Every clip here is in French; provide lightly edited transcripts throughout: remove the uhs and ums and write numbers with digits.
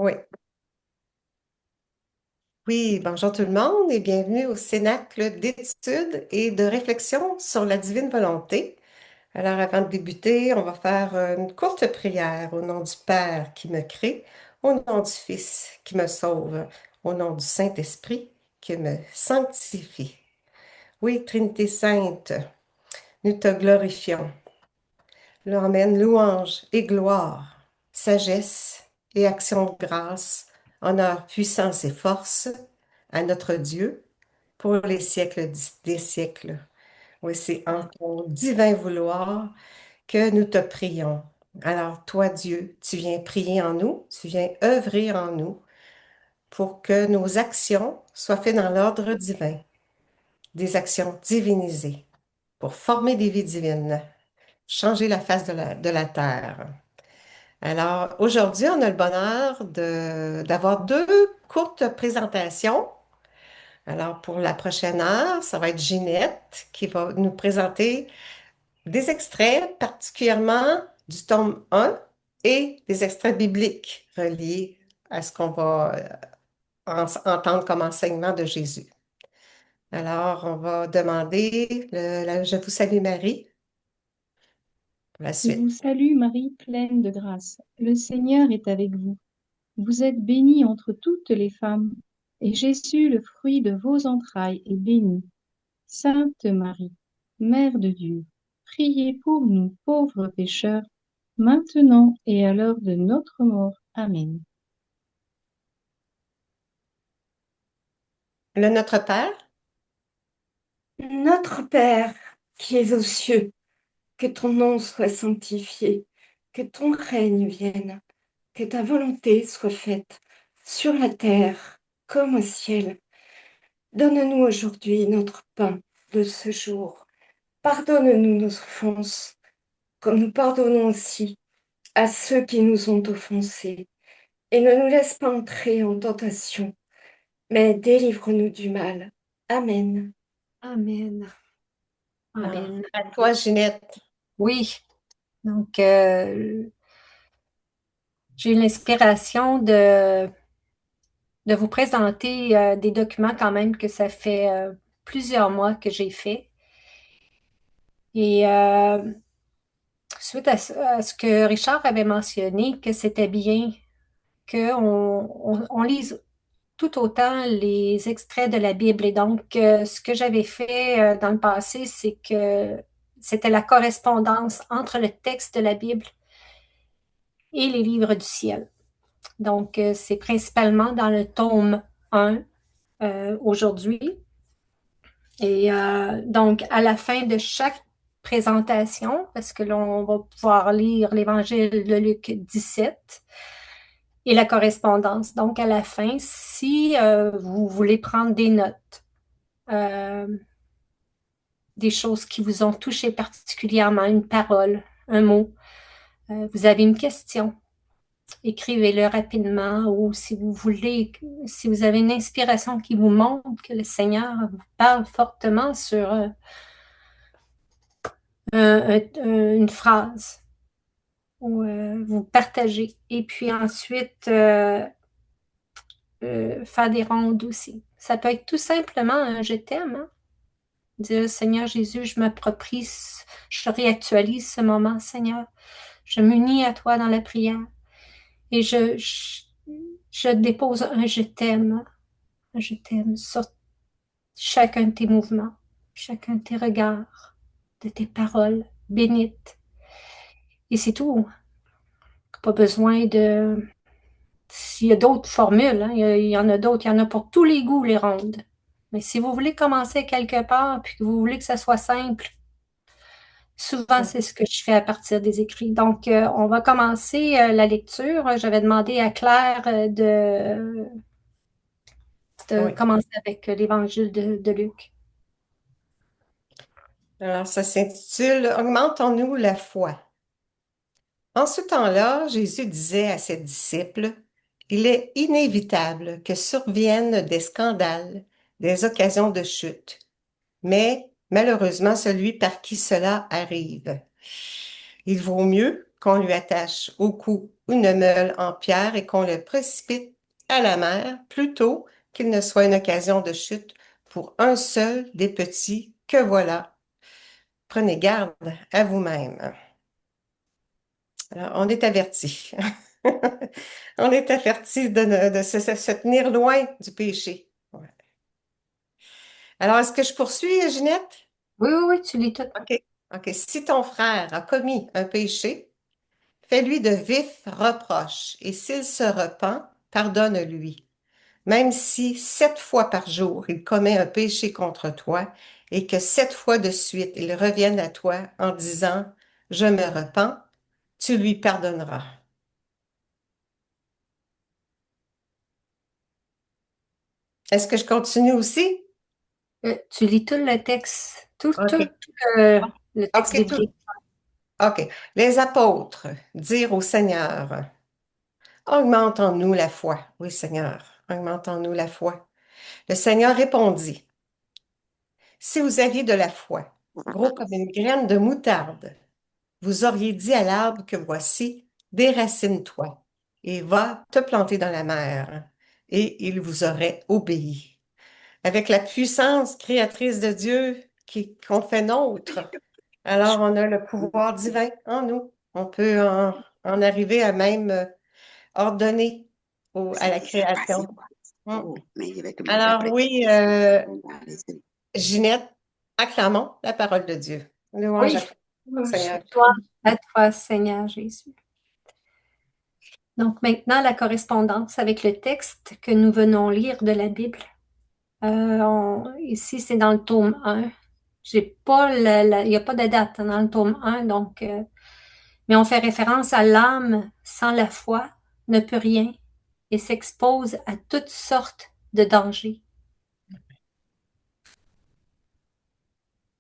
Oui, oui, bonjour tout le monde et bienvenue au Cénacle d'études et de réflexion sur la divine volonté. Alors, avant de débuter, on va faire une courte prière au nom du Père qui me crée, au nom du Fils qui me sauve, au nom du Saint-Esprit qui me sanctifie. Oui, Trinité Sainte, nous te glorifions. L'Amen, louange et gloire, sagesse et action de grâce, honneur, puissance et force à notre Dieu pour les siècles des siècles. Oui, c'est en ton divin vouloir que nous te prions. Alors, toi, Dieu, tu viens prier en nous, tu viens œuvrer en nous pour que nos actions soient faites dans l'ordre divin, des actions divinisées, pour former des vies divines, changer la face de la terre. Alors, aujourd'hui, on a le bonheur d'avoir deux courtes présentations. Alors, pour la prochaine heure, ça va être Ginette qui va nous présenter des extraits, particulièrement du tome 1 et des extraits bibliques reliés à ce qu'on va entendre comme enseignement de Jésus. Alors, on va demander Je vous salue Marie pour la Je vous suite. salue Marie, pleine de grâce. Le Seigneur est avec vous. Vous êtes bénie entre toutes les femmes, et Jésus, le fruit de vos entrailles, est béni. Sainte Marie, Mère de Dieu, priez pour nous pauvres pécheurs, maintenant et à l'heure de notre mort. Amen. Le Notre Père, Notre Père qui es aux cieux, que ton nom soit sanctifié, que ton règne vienne, que ta volonté soit faite sur la terre comme au ciel. Donne-nous aujourd'hui notre pain de ce jour. Pardonne-nous nos offenses, comme nous pardonnons aussi à ceux qui nous ont offensés. Et ne nous laisse pas entrer en tentation, mais délivre-nous du mal. Amen. Amen. alors, Amen. à toi, Ginette. Oui, donc j'ai eu l'inspiration de vous présenter des documents quand même que ça fait plusieurs mois que j'ai fait. Et suite à ce que Richard avait mentionné, que c'était bien qu'on lise tout autant les extraits de la Bible. Et donc, ce que j'avais fait dans le passé, c'est que c'était la correspondance entre le texte de la Bible et les livres du ciel. Donc, c'est principalement dans le tome 1 aujourd'hui. Et donc, à la fin de chaque présentation, parce que là, on va pouvoir lire l'Évangile de Luc 17 et la correspondance. Donc, à la fin, si vous voulez prendre des notes, euh, des choses qui vous ont touché particulièrement, une parole, un mot, vous avez une question, écrivez-le rapidement ou si vous voulez, si vous avez une inspiration qui vous montre que le Seigneur vous parle fortement sur une phrase ou vous partagez. Et puis ensuite, faire des rondes aussi. Ça peut être tout simplement un je t'aime. Hein? Dire Seigneur Jésus, je m'approprie, je réactualise ce moment, Seigneur. Je m'unis à toi dans la prière et je dépose un je t'aime sur chacun de tes mouvements, chacun de tes regards, de tes paroles bénites. Et c'est tout. Pas besoin de... S'il y a d'autres formules, hein, il y en a d'autres, il y en a pour tous les goûts, les rondes. Mais si vous voulez commencer quelque part, puis que vous voulez que ça soit simple, souvent c'est ce que je fais à partir des écrits. Donc, on va commencer la lecture. J'avais demandé à Claire de Oui. commencer avec l'Évangile de Luc. Alors, ça s'intitule Augmentons-nous la foi. En ce temps-là, Jésus disait à ses disciples, il est inévitable que surviennent des scandales, des occasions de chute, mais malheureusement celui par qui cela arrive. Il vaut mieux qu'on lui attache au cou une meule en pierre et qu'on le précipite à la mer plutôt qu'il ne soit une occasion de chute pour un seul des petits que voilà. Prenez garde à vous-même. Alors, on est averti. On est averti de se tenir loin du péché. Ouais. Alors, est-ce que je poursuis, Ginette? Oui, oui, oui, tu lis tout. OK. OK. Si ton frère a commis un péché, fais-lui de vifs reproches, et s'il se repent, pardonne-lui. Même si 7 fois par jour il commet un péché contre toi, et que 7 fois de suite il revienne à toi en disant, je me repens, tu lui pardonneras. Est-ce que je continue aussi? Tu lis tout le texte, OK. le texte OK, tout. biblique. OK. Les apôtres dirent au Seigneur, augmente en nous la foi. Oui, Seigneur, augmente en nous la foi. Le Seigneur répondit, si vous aviez de la foi, gros comme une graine de moutarde, vous auriez dit à l'arbre que voici, déracine-toi et va te planter dans la mer, et il vous aurait obéi. Avec la puissance créatrice de Dieu qu'on fait nôtre, alors on a le pouvoir divin en nous. On peut en arriver à même ordonner à la création. Mm. Alors oui, Ginette, acclamons la parole de Dieu. Louange à Oui, toi, Seigneur. gloire à toi, Seigneur Jésus. Donc maintenant, la correspondance avec le texte que nous venons lire de la Bible. Ici, c'est dans le tome 1. J'ai pas il n'y a pas de date dans le tome 1, donc, mais on fait référence à l'âme sans la foi ne peut rien et s'expose à toutes sortes de dangers.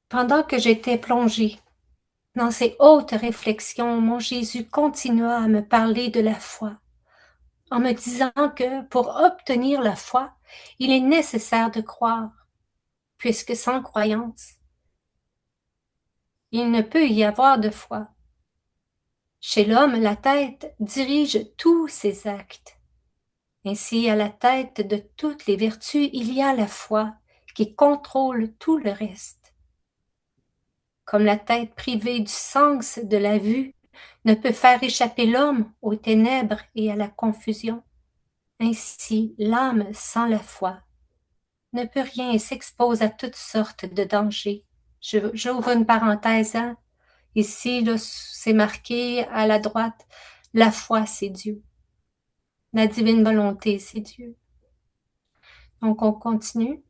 Pendant que j'étais plongée dans ces hautes réflexions, mon Jésus continua à me parler de la foi, en me disant que pour obtenir la foi, il est nécessaire de croire, puisque sans croyance, il ne peut y avoir de foi. Chez l'homme, la tête dirige tous ses actes. Ainsi, à la tête de toutes les vertus, il y a la foi qui contrôle tout le reste. Comme la tête privée du sens de la vue ne peut faire échapper l'homme aux ténèbres et à la confusion, ainsi l'âme sans la foi ne peut rien et s'expose à toutes sortes de dangers. J'ouvre une parenthèse, hein. Ici, là, c'est marqué à la droite, la foi, c'est Dieu. La divine volonté, c'est Dieu. Donc, on continue.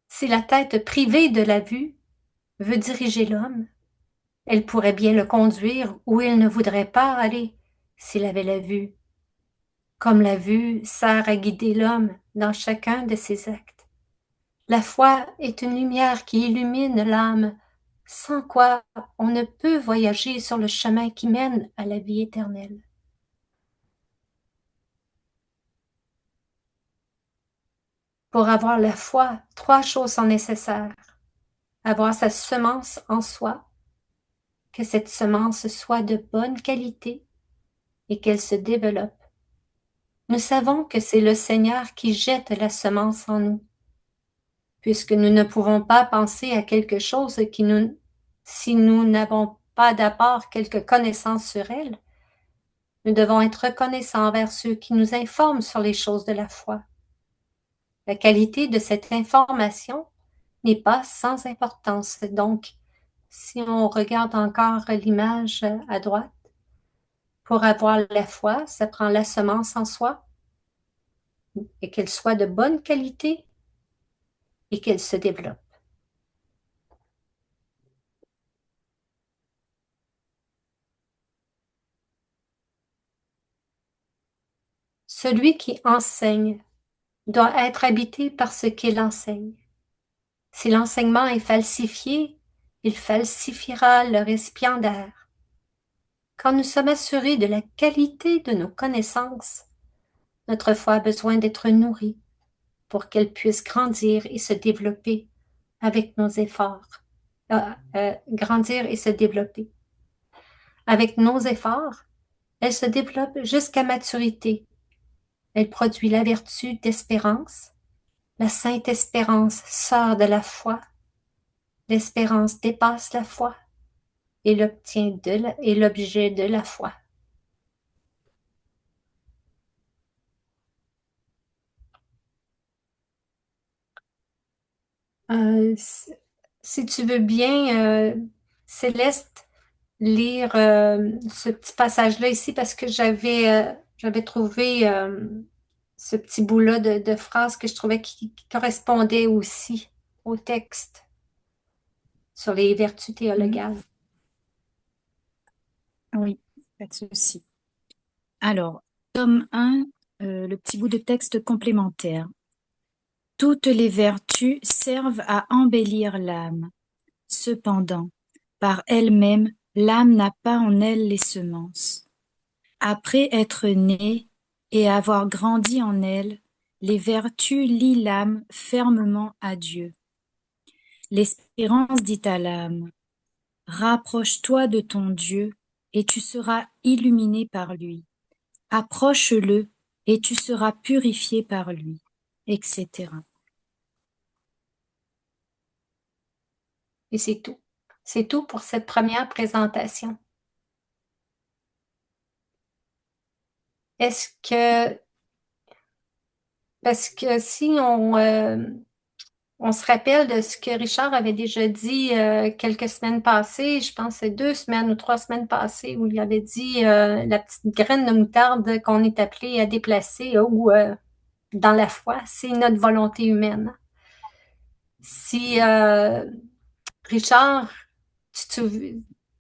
Si la tête privée de la vue veut diriger l'homme, elle pourrait bien le conduire où il ne voudrait pas aller s'il avait la vue. Comme la vue sert à guider l'homme dans chacun de ses actes. La foi est une lumière qui illumine l'âme, sans quoi on ne peut voyager sur le chemin qui mène à la vie éternelle. Pour avoir la foi, 3 choses sont nécessaires. Avoir sa semence en soi, que cette semence soit de bonne qualité et qu'elle se développe. Nous savons que c'est le Seigneur qui jette la semence en nous, puisque nous ne pouvons pas penser à quelque chose si nous n'avons pas d'abord quelques connaissances sur elle. Nous devons être reconnaissants envers ceux qui nous informent sur les choses de la foi. La qualité de cette information n'est pas sans importance. Donc, si on regarde encore l'image à droite, pour avoir la foi, ça prend la semence en soi et qu'elle soit de bonne qualité et qu'elle se développe. Celui qui enseigne doit être habité par ce qu'il enseigne. Si l'enseignement est falsifié, il falsifiera le récipiendaire. Quand nous sommes assurés de la qualité de nos connaissances, notre foi a besoin d'être nourrie. pour qu'elle puisse grandir et se développer avec nos efforts. Grandir et se développer. Avec nos efforts, elle se développe jusqu'à maturité. Elle produit la vertu d'espérance. La sainte espérance sort de la foi. L'espérance dépasse la foi et est l'objet de la foi. Si si tu veux bien, Céleste, lire ce petit passage-là ici parce que j'avais trouvé ce petit bout-là de phrase que je trouvais qui correspondait aussi au texte sur les vertus Mhm. théologales. Oui, pas de souci. Alors, tome 1, le petit bout de texte complémentaire. Toutes les vertus servent à embellir l'âme. Cependant, par elle-même, l'âme n'a pas en elle les semences. Après être née et avoir grandi en elle, les vertus lient l'âme fermement à Dieu. L'espérance dit à l'âme, rapproche-toi de ton Dieu et tu seras illuminé par lui. Approche-le et tu seras purifié par lui, etc. Et c'est tout. C'est tout pour cette première présentation. Est-ce que, parce que si on se rappelle de ce que Richard avait déjà dit quelques semaines passées, je pense que c'est 2 semaines ou 3 semaines passées, où il avait dit la petite graine de moutarde qu'on est appelé à déplacer ou dans la foi, c'est notre volonté humaine. Si Richard,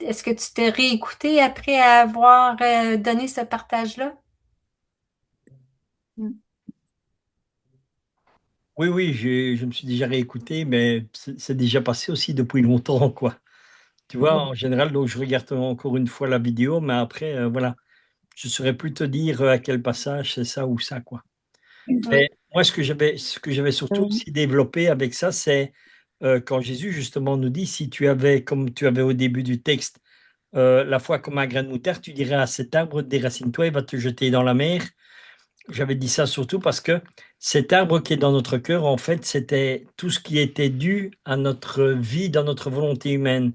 est-ce que tu t'es réécouté après avoir donné ce partage-là? Oui, oui, je me suis déjà réécouté, mais c'est déjà passé aussi depuis longtemps, quoi. Tu vois, en général, donc je regarde encore une fois la vidéo, mais après, voilà, je saurais plus te dire à quel passage c'est ça ou ça, quoi. Oui. Mais moi, ce que j'avais surtout Oui. aussi développé avec ça, c'est quand Jésus justement nous dit, si tu avais, comme tu avais au début du texte, la foi comme un grain de moutarde, tu dirais à cet arbre, déracine-toi, il va te jeter dans la mer. J'avais dit ça surtout parce que cet arbre qui est dans notre cœur, en fait, c'était tout ce qui était dû à notre vie, dans notre volonté humaine.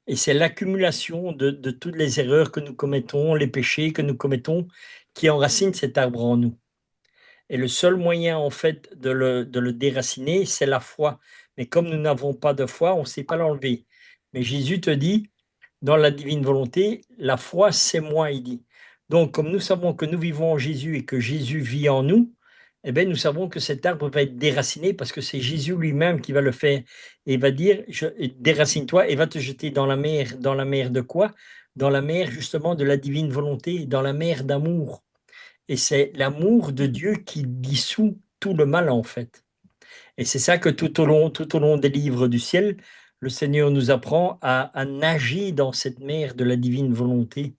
Et c'est l'accumulation de toutes les erreurs que nous commettons, les péchés que nous commettons, qui enracinent cet arbre en nous. Et le seul moyen, en fait, de le déraciner, c'est la foi. Mais comme nous n'avons pas de foi, on ne sait pas l'enlever. Mais Jésus te dit, dans la divine volonté, la foi, c'est moi, il dit. Donc, comme nous savons que nous vivons en Jésus et que Jésus vit en nous, eh bien, nous savons que cet arbre va être déraciné parce que c'est Jésus lui-même qui va le faire. Et il va dire, déracine-toi et va te jeter dans la mer. Dans la mer de quoi? Dans la mer, justement, de la divine volonté, dans la mer d'amour. Et c'est l'amour de Dieu qui dissout tout le mal, en fait. Et c'est ça que tout au long des livres du ciel, le Seigneur nous apprend à nager dans cette mer de la divine volonté,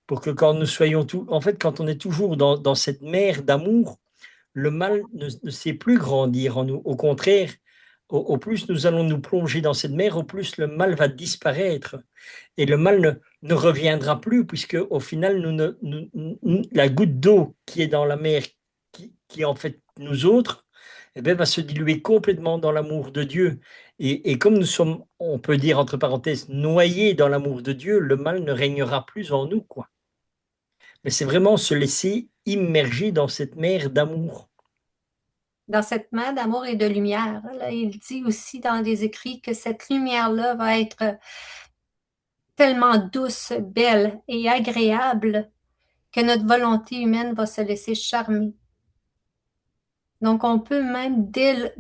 pour que quand nous soyons tout, en fait, quand on est toujours dans cette mer d'amour, le mal ne sait plus grandir en nous. Au contraire, au plus nous allons nous plonger dans cette mer, au plus le mal va disparaître. Et le mal ne reviendra plus, puisque au final, la goutte d'eau qui est dans la mer, qui est en fait nous autres, eh bien, va se diluer complètement dans l'amour de Dieu. Et comme nous sommes, on peut dire entre parenthèses, noyés dans l'amour de Dieu, le mal ne régnera plus en nous, quoi. Mais c'est vraiment se laisser immerger dans cette mer d'amour. Dans cette mer d'amour et de lumière, là, il dit aussi dans les écrits que cette lumière-là va être tellement douce, belle et agréable que notre volonté humaine va se laisser charmer. Donc, on peut même dès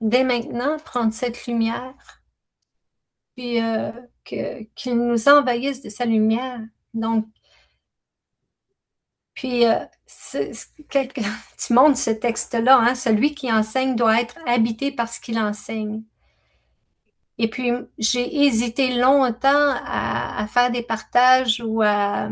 maintenant prendre cette lumière, puis qu'il nous envahisse de sa lumière. Donc, puis, tu montres ce texte-là, hein, celui qui enseigne doit être habité par ce qu'il enseigne. Et puis, j'ai hésité longtemps à faire des partages ou à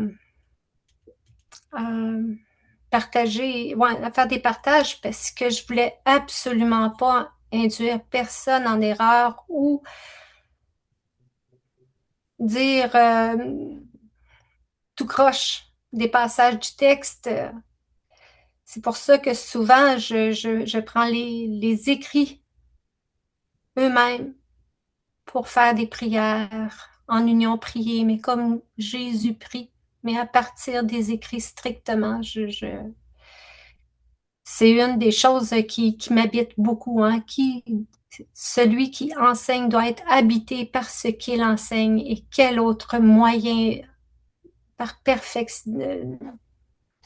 partager, ouais, faire des partages parce que je voulais absolument pas induire personne en erreur ou dire tout croche des passages du texte. C'est pour ça que souvent, je prends les écrits eux-mêmes pour faire des prières en union priée, mais comme Jésus prie, mais à partir des écrits strictement. C'est une des choses qui m'habite beaucoup, hein, celui qui enseigne doit être habité par ce qu'il enseigne et quel autre moyen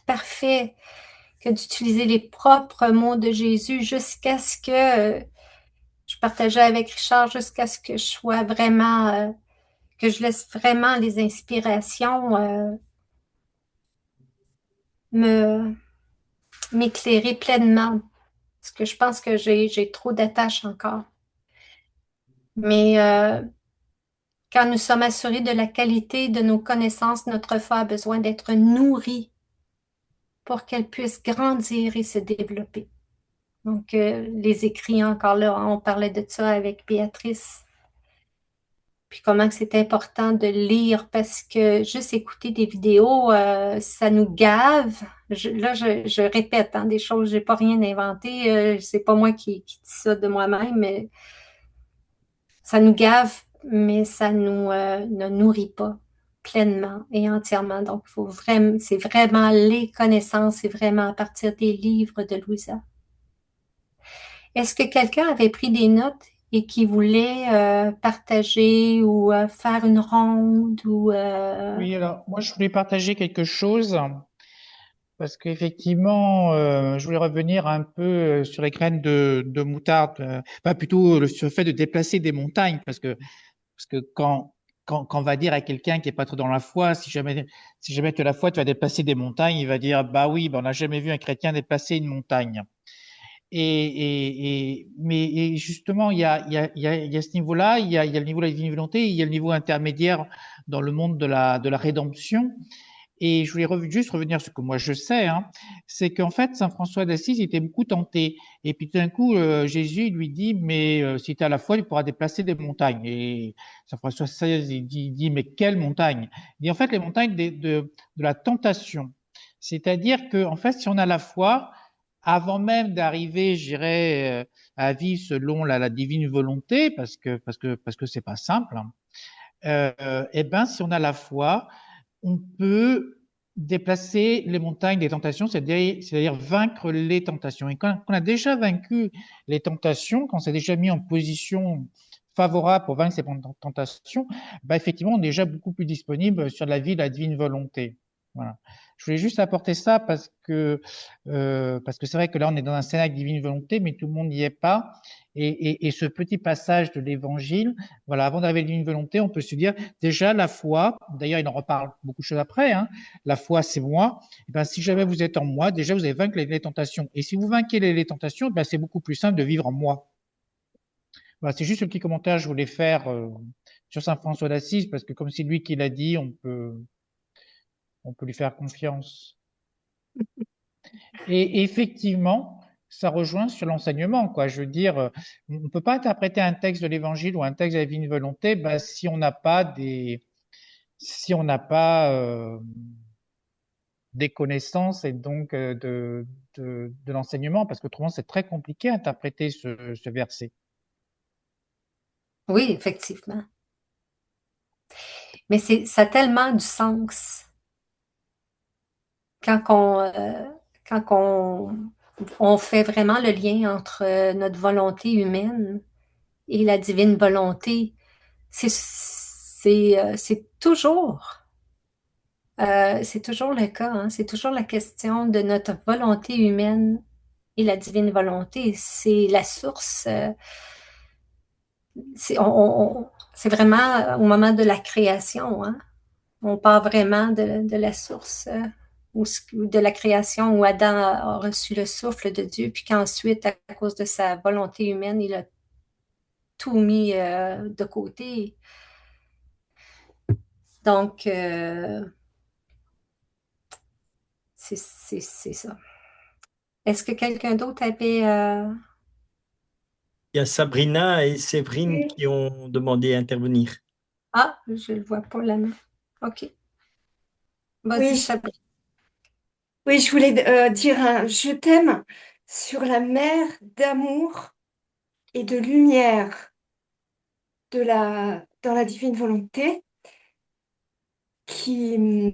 parfait que d'utiliser les propres mots de Jésus jusqu'à ce que je partageais avec Richard, jusqu'à ce que je sois vraiment, que je laisse vraiment les inspirations me m'éclairer pleinement, parce que je pense que j'ai trop d'attaches encore. Mais quand nous sommes assurés de la qualité de nos connaissances, notre foi a besoin d'être nourrie pour qu'elle puisse grandir et se développer. Donc, les écrits, encore là, on parlait de ça avec Béatrice. Puis comment que c'est important de lire parce que juste écouter des vidéos, ça nous gave. Je répète hein, des choses, j'ai pas rien inventé. C'est pas moi qui dis ça de moi-même, mais ça nous gave, mais ça nous ne nourrit pas pleinement et entièrement. Donc, c'est vraiment les connaissances, c'est vraiment à partir des livres de Louisa. Est-ce que quelqu'un avait pris des notes et qui voulait partager ou faire une ronde ou Oui, alors moi je voulais partager quelque chose parce qu'effectivement, je voulais revenir un peu sur les graines de moutarde, pas plutôt sur le fait de déplacer des montagnes, parce que quand on va dire à quelqu'un qui est pas trop dans la foi, si jamais tu as la foi, tu vas déplacer des montagnes, il va dire bah oui, on n'a jamais vu un chrétien déplacer une montagne. Mais justement, il y a ce niveau-là, il y a le niveau de la divine volonté, il y a le niveau intermédiaire dans le monde de la rédemption. Et je voulais juste revenir sur ce que moi je sais, hein, c'est qu'en fait, Saint François d'Assise était beaucoup tenté. Et puis tout d'un coup, Jésus lui dit, mais si tu as la foi, tu pourras déplacer des montagnes. Et Saint François d'Assise il dit, mais quelle montagne? Il dit en fait les montagnes de la tentation. C'est-à-dire que en fait, si on a la foi, avant même d'arriver, je dirais, à vivre selon la divine volonté, parce que c'est pas simple, hein, eh ben, si on a la foi, on peut déplacer les montagnes des tentations, c'est-à-dire vaincre les tentations. Et quand on a déjà vaincu les tentations, quand on s'est déjà mis en position favorable pour vaincre ces tentations, bah effectivement, on est déjà beaucoup plus disponible sur la vie de la divine volonté. Voilà. Je voulais juste apporter ça parce que c'est vrai que là, on est dans un Cénacle divine volonté, mais tout le monde n'y est pas. Et ce petit passage de l'Évangile, voilà, avant d'arriver à la divine volonté, on peut se dire déjà la foi. D'ailleurs, il en reparle beaucoup de choses après. Hein, la foi, c'est moi. Et ben, si jamais vous êtes en moi, déjà vous allez vaincre les tentations. Et si vous vainquez les tentations, ben, c'est beaucoup plus simple de vivre en moi. Voilà, c'est juste un petit commentaire que je voulais faire sur Saint François d'Assise parce que comme c'est lui qui l'a dit, on peut lui faire confiance. Et effectivement, ça rejoint sur l'enseignement, quoi. Je veux dire, on ne peut pas interpréter un texte de l'Évangile ou un texte de la divine volonté si on n'a pas des connaissances et donc de l'enseignement, parce qu'autrement c'est très compliqué à interpréter ce verset. oui, effectivement. Mais ça a tellement du sens quand on fait vraiment le lien entre notre volonté humaine et la divine volonté. C'est toujours le cas, hein. C'est toujours la question de notre volonté humaine et la divine volonté. C'est la source. C'est vraiment au moment de la création, hein. On part vraiment de la source ou de la création où Adam a reçu le souffle de Dieu, puis qu'ensuite, à cause de sa volonté humaine, il a tout mis de côté. Donc, c'est ça. Est-ce que quelqu'un d'autre avait... Il y a Sabrina et Séverine Oui, qui ont demandé à intervenir. Ah, je ne le vois pas, la main. OK. Vas-y, oui, Sabrina. oui, je voulais dire un je t'aime sur la mer d'amour et de lumière dans la divine volonté qui,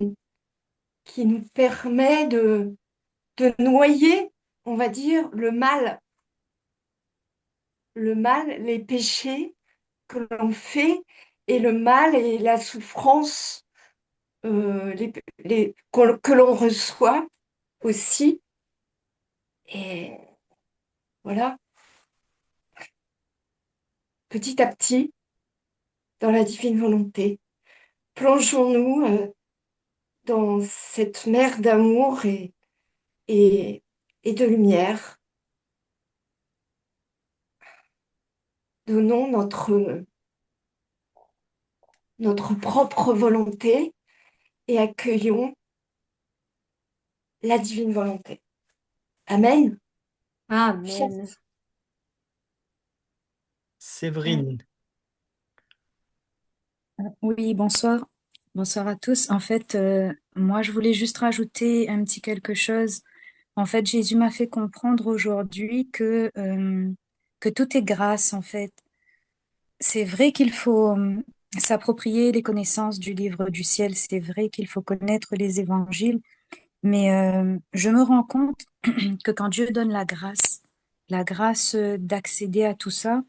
qui nous permet de noyer, on va dire, les péchés que l'on fait et le mal et la souffrance que l'on reçoit aussi. Et voilà, petit à petit, dans la divine volonté, plongeons-nous dans cette mer d'amour et, et de lumière. Donnons notre propre volonté et accueillons la divine volonté. Amen. Amen. Séverine, Oui, bonsoir. Bonsoir à tous. En fait, moi, je voulais juste rajouter un petit quelque chose. En fait, Jésus m'a fait comprendre aujourd'hui que tout est grâce, en fait. C'est vrai qu'il faut s'approprier les connaissances du livre du ciel. C'est vrai qu'il faut connaître les évangiles. Mais je me rends compte que quand Dieu donne la grâce d'accéder à tout ça,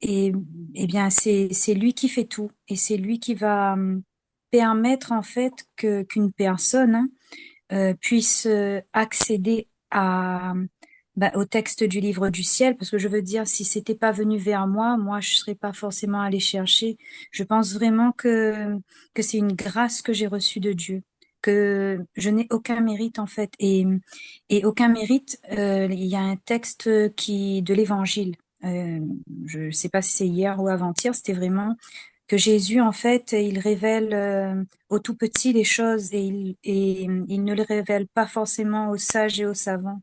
et, eh bien, c'est lui qui fait tout. Et c'est lui qui va permettre, en fait, qu'une personne puisse accéder au texte du livre du ciel. Parce que je veux dire, si c'était pas venu vers moi, moi, je serais pas forcément allée chercher. Je pense vraiment que c'est une grâce que j'ai reçue de Dieu, que je n'ai aucun mérite, en fait. Et aucun mérite, il y a un texte de l'évangile. Euh, je sais pas si c'est hier ou avant-hier, c'était vraiment que Jésus, en fait, il révèle aux tout petits les choses et il ne les révèle pas forcément aux sages et aux savants.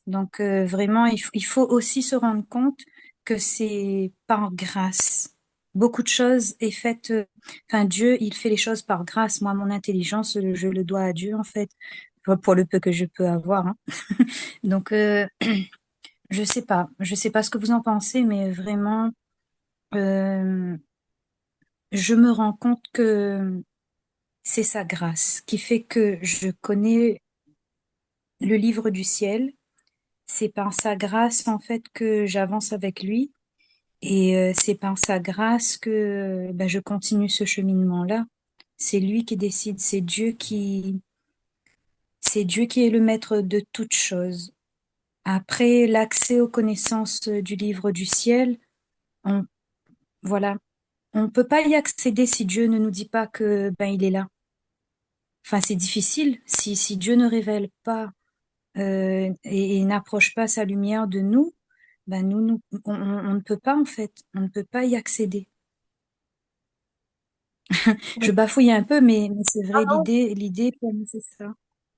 Donc, vraiment, il faut aussi se rendre compte que c'est par grâce. Beaucoup de choses est faites, enfin, Dieu, il fait les choses par grâce. Moi, mon intelligence, je le dois à Dieu, en fait, pour le peu que je peux avoir, hein. Donc, je sais pas ce que vous en pensez, mais vraiment, euh, je me rends compte que c'est sa grâce qui fait que je connais le livre du ciel. C'est par sa grâce, en fait, que j'avance avec lui. Et c'est par sa grâce que ben, je continue ce cheminement-là. C'est lui qui décide, c'est Dieu qui est le maître de toutes choses. Après l'accès aux connaissances du livre du ciel, on, voilà, on peut pas y accéder si Dieu ne nous dit pas que ben il est là. Enfin, c'est difficile si Dieu ne révèle pas et n'approche pas sa lumière de nous, ben on ne peut pas en fait, on ne peut pas y accéder. Je bafouille un peu, mais c'est Ah vrai, non, l'idée pour nous, c'est ça.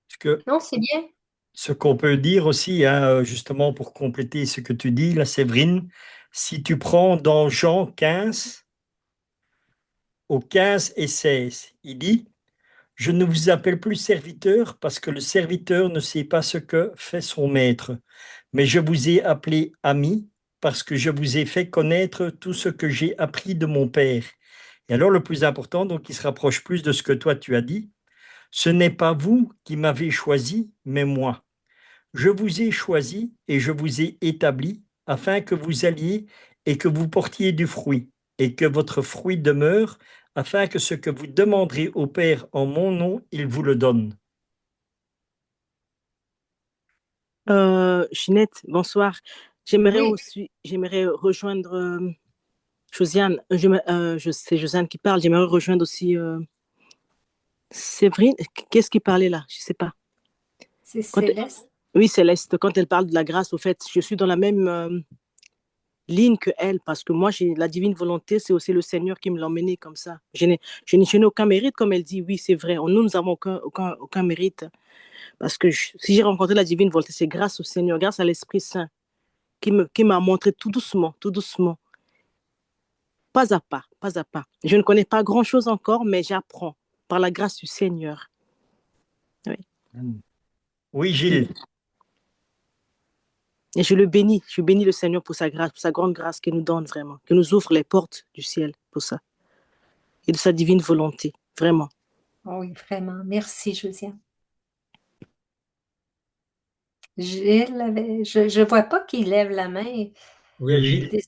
parce que non, c'est bien. ce qu'on peut dire aussi, hein, justement pour compléter ce que tu dis, la Séverine, si tu prends dans Jean 15, au 15 et 16, il dit, je ne vous appelle plus serviteur parce que le serviteur ne sait pas ce que fait son maître, mais je vous ai appelé ami parce que je vous ai fait connaître tout ce que j'ai appris de mon Père. Et alors le plus important, donc il se rapproche plus de ce que toi tu as dit, ce n'est pas vous qui m'avez choisi, mais moi. Je vous ai choisi et je vous ai établi afin que vous alliez et que vous portiez du fruit, et que votre fruit demeure, afin que ce que vous demanderez au Père en mon nom, il vous le donne. Ginette, bonsoir. Oui, J'aimerais rejoindre Josiane. C'est Josiane qui parle. J'aimerais rejoindre aussi Séverine. Qu'est-ce qui parlait là? Je sais pas. c'est Quand- Céleste. Oui, Céleste, quand elle parle de la grâce, au fait, je suis dans la même ligne que elle, parce que moi, j'ai la divine volonté, c'est aussi le Seigneur qui me l'a emmené comme ça. Je n'ai aucun mérite, comme elle dit. Oui, c'est vrai. Nous n'avons aucun mérite. Parce que si j'ai rencontré la divine volonté, c'est grâce au Seigneur, grâce à l'Esprit Saint, qui m'a montré tout doucement, pas à pas, pas à pas. Je ne connais pas grand-chose encore, mais j'apprends par la grâce du Seigneur. Oui. Oui, Gilles. Et je bénis le Seigneur pour sa grâce, pour sa grande grâce qu'il nous donne vraiment, qu'il nous ouvre les portes du ciel pour ça, et de sa divine volonté, vraiment. Oh oui, vraiment. Merci, Josiane. Gilles, je ne vois pas qu'il lève la main. Oui, Gilles.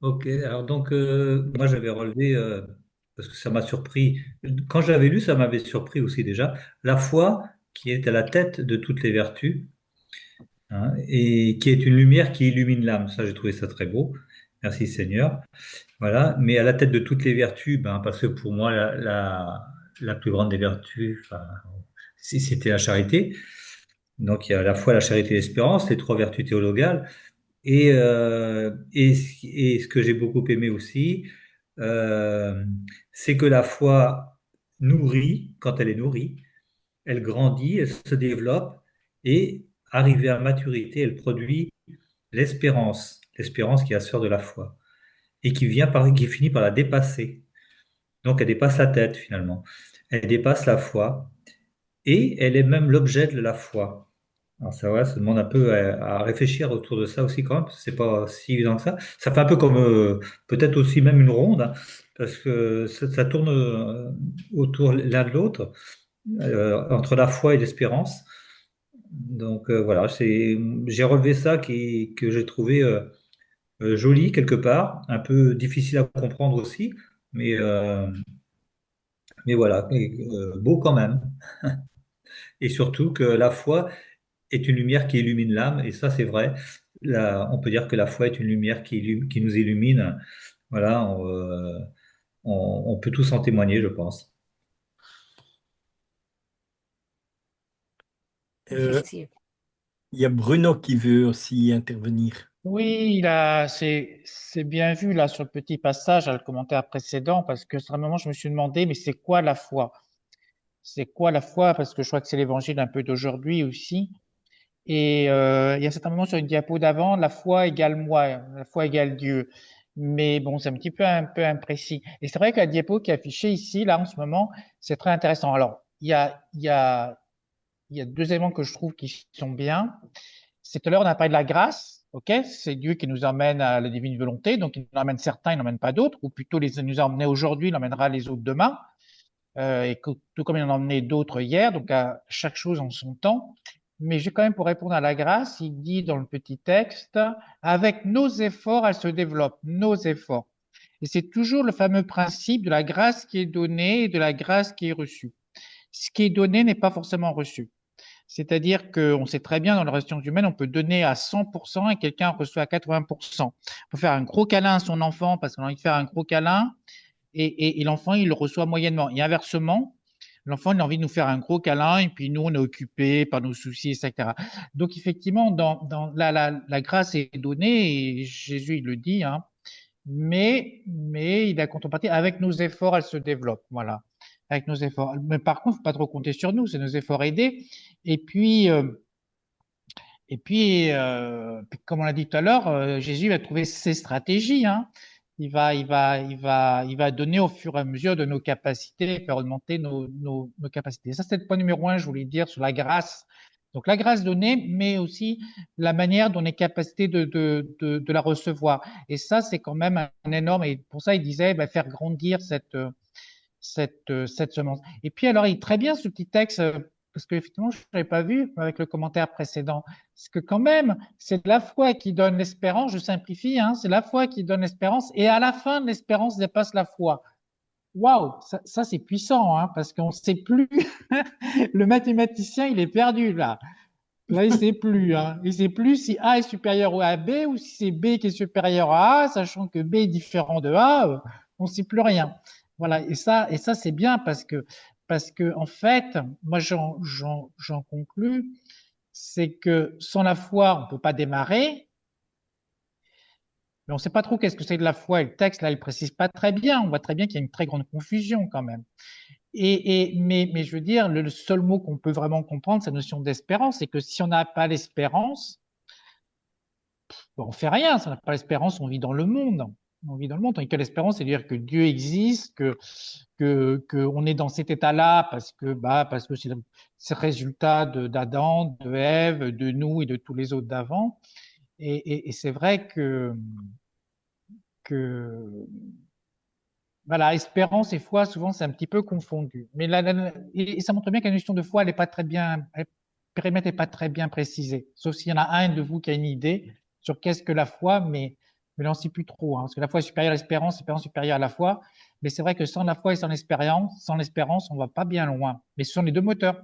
Ok, alors donc moi j'avais relevé, parce que ça m'a surpris, quand j'avais lu ça m'avait surpris aussi déjà, la foi qui est à la tête de toutes les vertus, hein, et qui est une lumière qui illumine l'âme, ça j'ai trouvé ça très beau, merci Seigneur, voilà, mais à la tête de toutes les vertus, ben, parce que pour moi la plus grande des vertus, enfin, c'était la charité, donc il y a à la fois la charité et l'espérance, les trois vertus théologales. Et ce que j'ai beaucoup aimé aussi, euh, c'est que la foi nourrit, quand elle est nourrie, elle grandit, elle se développe et arrivée à maturité, elle produit l'espérance qui est la sœur de la foi et qui finit par la dépasser. Donc elle dépasse la tête finalement, elle dépasse la foi et elle est même l'objet de la foi. Alors ça, ouais, ça demande un peu à réfléchir autour de ça aussi quand même, parce que c'est pas si évident que ça. Ça fait un peu comme peut-être aussi même une ronde, hein, parce que ça tourne autour l'un de l'autre, entre la foi et l'espérance. Donc voilà, j'ai relevé ça que j'ai trouvé joli quelque part, un peu difficile à comprendre aussi, mais, euh, mais voilà, beau quand même. Et surtout que la foi est une lumière qui illumine l'âme, et ça c'est vrai. On peut dire que la foi est une lumière qui nous illumine. Voilà, on peut tous en témoigner, je pense. Euh, Effectivement. il y a Bruno qui veut aussi intervenir. Oui, là, c'est bien vu là sur le petit passage, à le commentaire précédent, parce que sur un moment, je me suis demandé, mais c'est quoi la foi? C'est quoi la foi? Parce que je crois que c'est l'évangile un peu d'aujourd'hui aussi. Et il y a un certain moment sur une diapo d'avant, la foi égale moi, la foi égale Dieu. Mais bon, c'est un peu imprécis. Et c'est vrai que la diapo qui est affichée ici, là, en ce moment, c'est très intéressant. Alors, il y a deux éléments que je trouve qui sont bien. C'est tout à l'heure, on a parlé de la grâce. OK? C'est Dieu qui nous emmène à la divine volonté. Donc, il nous emmène certains, il n'emmène pas d'autres. Ou plutôt, il nous a emmenés aujourd'hui, il emmènera les autres demain. Tout comme il en a emmené d'autres hier. Donc, à chaque chose en son temps. Mais j'ai quand même, pour répondre à la grâce, il dit dans le petit texte, avec nos efforts, elle se développe. Nos efforts. Et c'est toujours le fameux principe de la grâce qui est donnée et de la grâce qui est reçue. Ce qui est donné n'est pas forcément reçu. C'est-à-dire qu'on sait très bien dans les relations humaines, on peut donner à 100% et quelqu'un reçoit à 80%. On peut faire un gros câlin à son enfant parce qu'on a envie de faire un gros câlin et l'enfant, il le reçoit moyennement. Et inversement, l'enfant, il a envie de nous faire un gros câlin et puis nous, on est occupés par nos soucis, etc. Donc, effectivement, dans la grâce est donnée et Jésus, il le dit, hein, mais il a contrepartie, avec nos efforts, elle se développe. Voilà, avec nos efforts. Mais par contre, faut pas trop compter sur nous, c'est nos efforts aidés. Et puis, comme on l'a dit tout à l'heure, Jésus va trouver ses stratégies. Hein. Il va donner au fur et à mesure de nos capacités, faire augmenter nos capacités. Ça, c'est le point numéro un, je voulais dire, sur la grâce. Donc, la grâce donnée, mais aussi la manière dont on est capacité de la recevoir. Et ça, c'est quand même un énorme, et pour ça, il disait, bah, faire grandir cette semence. Et puis, alors, il très bien ce petit texte, parce qu'effectivement, je ne l'avais pas vu avec le commentaire précédent. Parce que quand même, c'est la foi qui donne l'espérance, je simplifie, hein, c'est la foi qui donne l'espérance, et à la fin, l'espérance dépasse la foi. Waouh, ça c'est puissant, hein, parce qu'on ne sait plus. Le mathématicien, il est perdu là. Là, il ne sait plus. Hein. Il ne sait plus si A est supérieur à B ou si c'est B qui est supérieur à A, sachant que B est différent de A, on ne sait plus rien. Voilà, et ça c'est bien parce que en fait, moi j'en conclus, c'est que sans la foi, on ne peut pas démarrer, Mais on ne sait pas trop qu'est-ce que c'est de la foi. Et le texte, là, il précise pas très bien. On voit très bien qu'il y a une très grande confusion quand même. Mais je veux dire, le seul mot qu'on peut vraiment comprendre, c'est la notion d'espérance. C'est que si on n'a pas l'espérance, on ne fait rien. Si on n'a pas l'espérance, on vit dans le monde. On vit dans le monde. Tandis que l'espérance, c'est dire que Dieu existe, que on est dans cet état-là parce que c'est le résultat d'Adam, de Ève, de nous et de tous les autres d'avant. Et c'est vrai que voilà, espérance et foi, souvent, c'est un petit peu confondu. Mais et ça montre bien que la notion de foi, elle est pas très bien, le périmètre n'est pas très bien précisé. Sauf s'il y en a un de vous qui a une idée sur qu'est-ce que la foi, mais là, on ne sait plus trop, hein, parce que la foi est supérieure à l'espérance, l'espérance supérieure à la foi. Mais c'est vrai que sans la foi et sans l'espérance, on va pas bien loin. Mais ce sont les deux moteurs.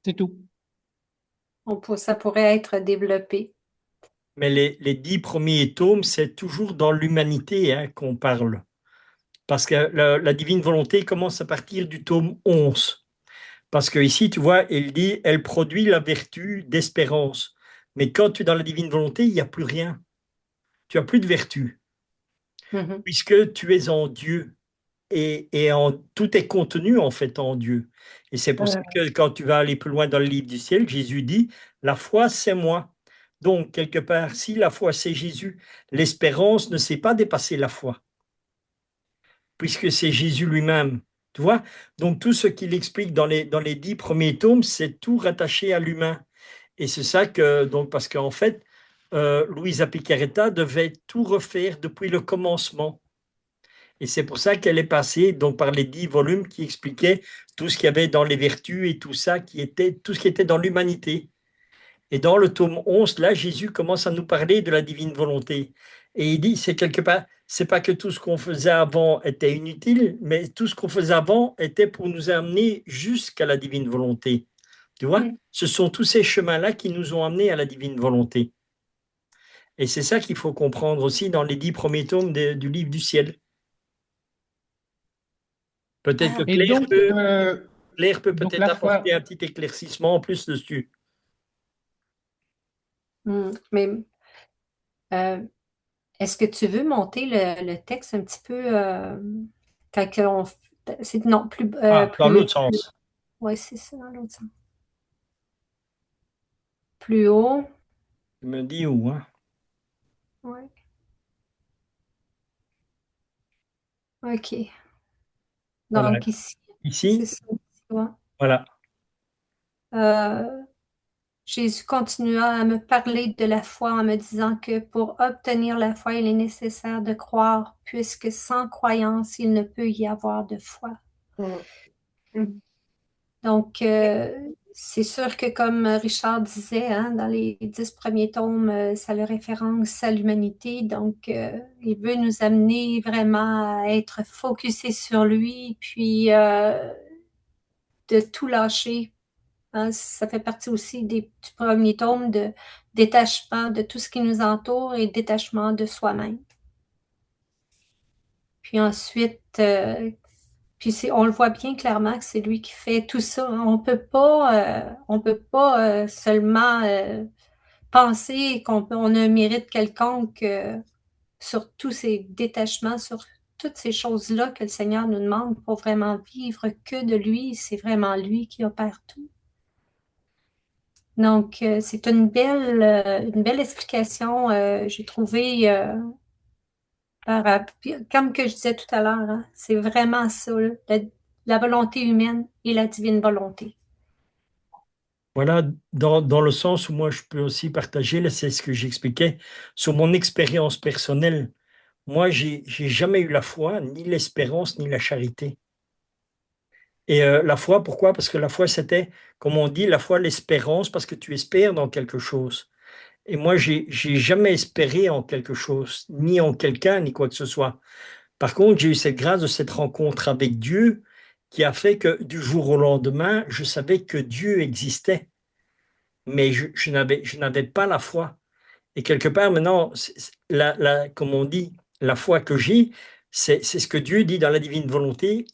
C'est tout. Ça pourrait être développé. Mais les 10 premiers tomes, c'est toujours dans l'humanité hein, qu'on parle. Parce que la divine volonté commence à partir du tome 11. Parce que ici, tu vois, il dit, elle produit la vertu d'espérance. Mais quand tu es dans la divine volonté, il n'y a plus rien. Tu as plus de vertu. Puisque tu es en Dieu. Tout est contenu en fait en Dieu. Et c'est pour ça que quand tu vas aller plus loin dans le livre du ciel, Jésus dit, la foi, c'est moi. Donc, quelque part, si la foi, c'est Jésus, l'espérance ne sait pas dépasser la foi, puisque c'est Jésus lui-même. Tu vois? Donc, tout ce qu'il explique dans les 10 premiers tomes, c'est tout rattaché à l'humain. Et c'est ça que, donc, parce qu'en fait, Louisa Picaretta devait tout refaire depuis le commencement. Et c'est pour ça qu'elle est passée donc, par les 10 volumes qui expliquaient tout ce qu'il y avait dans les vertus et tout ça, tout ce qui était dans l'humanité. Et dans le tome 11, là, Jésus commence à nous parler de la divine volonté. Et il dit, c'est quelque part, c'est pas que tout ce qu'on faisait avant était inutile, mais tout ce qu'on faisait avant était pour nous amener jusqu'à la divine volonté. Tu vois, ce sont tous ces chemins-là qui nous ont amenés à la divine volonté. Et c'est ça qu'il faut comprendre aussi dans les 10 premiers tomes du livre du ciel. Peut-être que Claire peut donc peut-être apporter un petit éclaircissement en plus dessus. Mais est-ce que tu veux monter le texte un petit peu quand c'est non plus, dans l'autre sens. Oui, c'est ça, dans l'autre sens. Plus haut. Tu me dis où, hein? Oui. OK. Donc, voilà. ici. Ici? C'est ça, ouais. Voilà. Jésus continua à me parler de la foi en me disant que pour obtenir la foi, il est nécessaire de croire, puisque sans croyance, il ne peut y avoir de foi. Donc, c'est sûr que comme Richard disait, hein, dans les 10 premiers tomes, ça le référence à l'humanité. Donc, il veut nous amener vraiment à être focusés sur lui, puis de tout lâcher. Hein, ça fait partie aussi du premier tome de détachement de tout ce qui nous entoure et détachement de soi-même. Puis ensuite, on le voit bien clairement que c'est lui qui fait tout ça. On peut pas seulement penser on a un mérite quelconque sur tous ces détachements, sur toutes ces choses-là que le Seigneur nous demande pour vraiment vivre que de lui. C'est vraiment lui qui opère tout. Donc, c'est une belle explication, j'ai trouvé, comme que je disais tout à l'heure, hein, c'est vraiment ça, la volonté humaine et la divine volonté. Voilà, dans le sens où moi je peux aussi partager, là, c'est ce que j'expliquais, sur mon expérience personnelle. Moi, j'ai jamais eu la foi, ni l'espérance, ni la charité. Et la foi, pourquoi? Parce que la foi, c'était, comme on dit, la foi, l'espérance, parce que tu espères dans quelque chose. Et moi, j'ai jamais espéré en quelque chose, ni en quelqu'un, ni quoi que ce soit. Par contre, j'ai eu cette grâce de cette rencontre avec Dieu qui a fait que du jour au lendemain, je savais que Dieu existait, mais je n'avais pas la foi. Et quelque part, maintenant, comme on dit, la foi que j'ai, c'est ce que Dieu dit dans la divine volonté.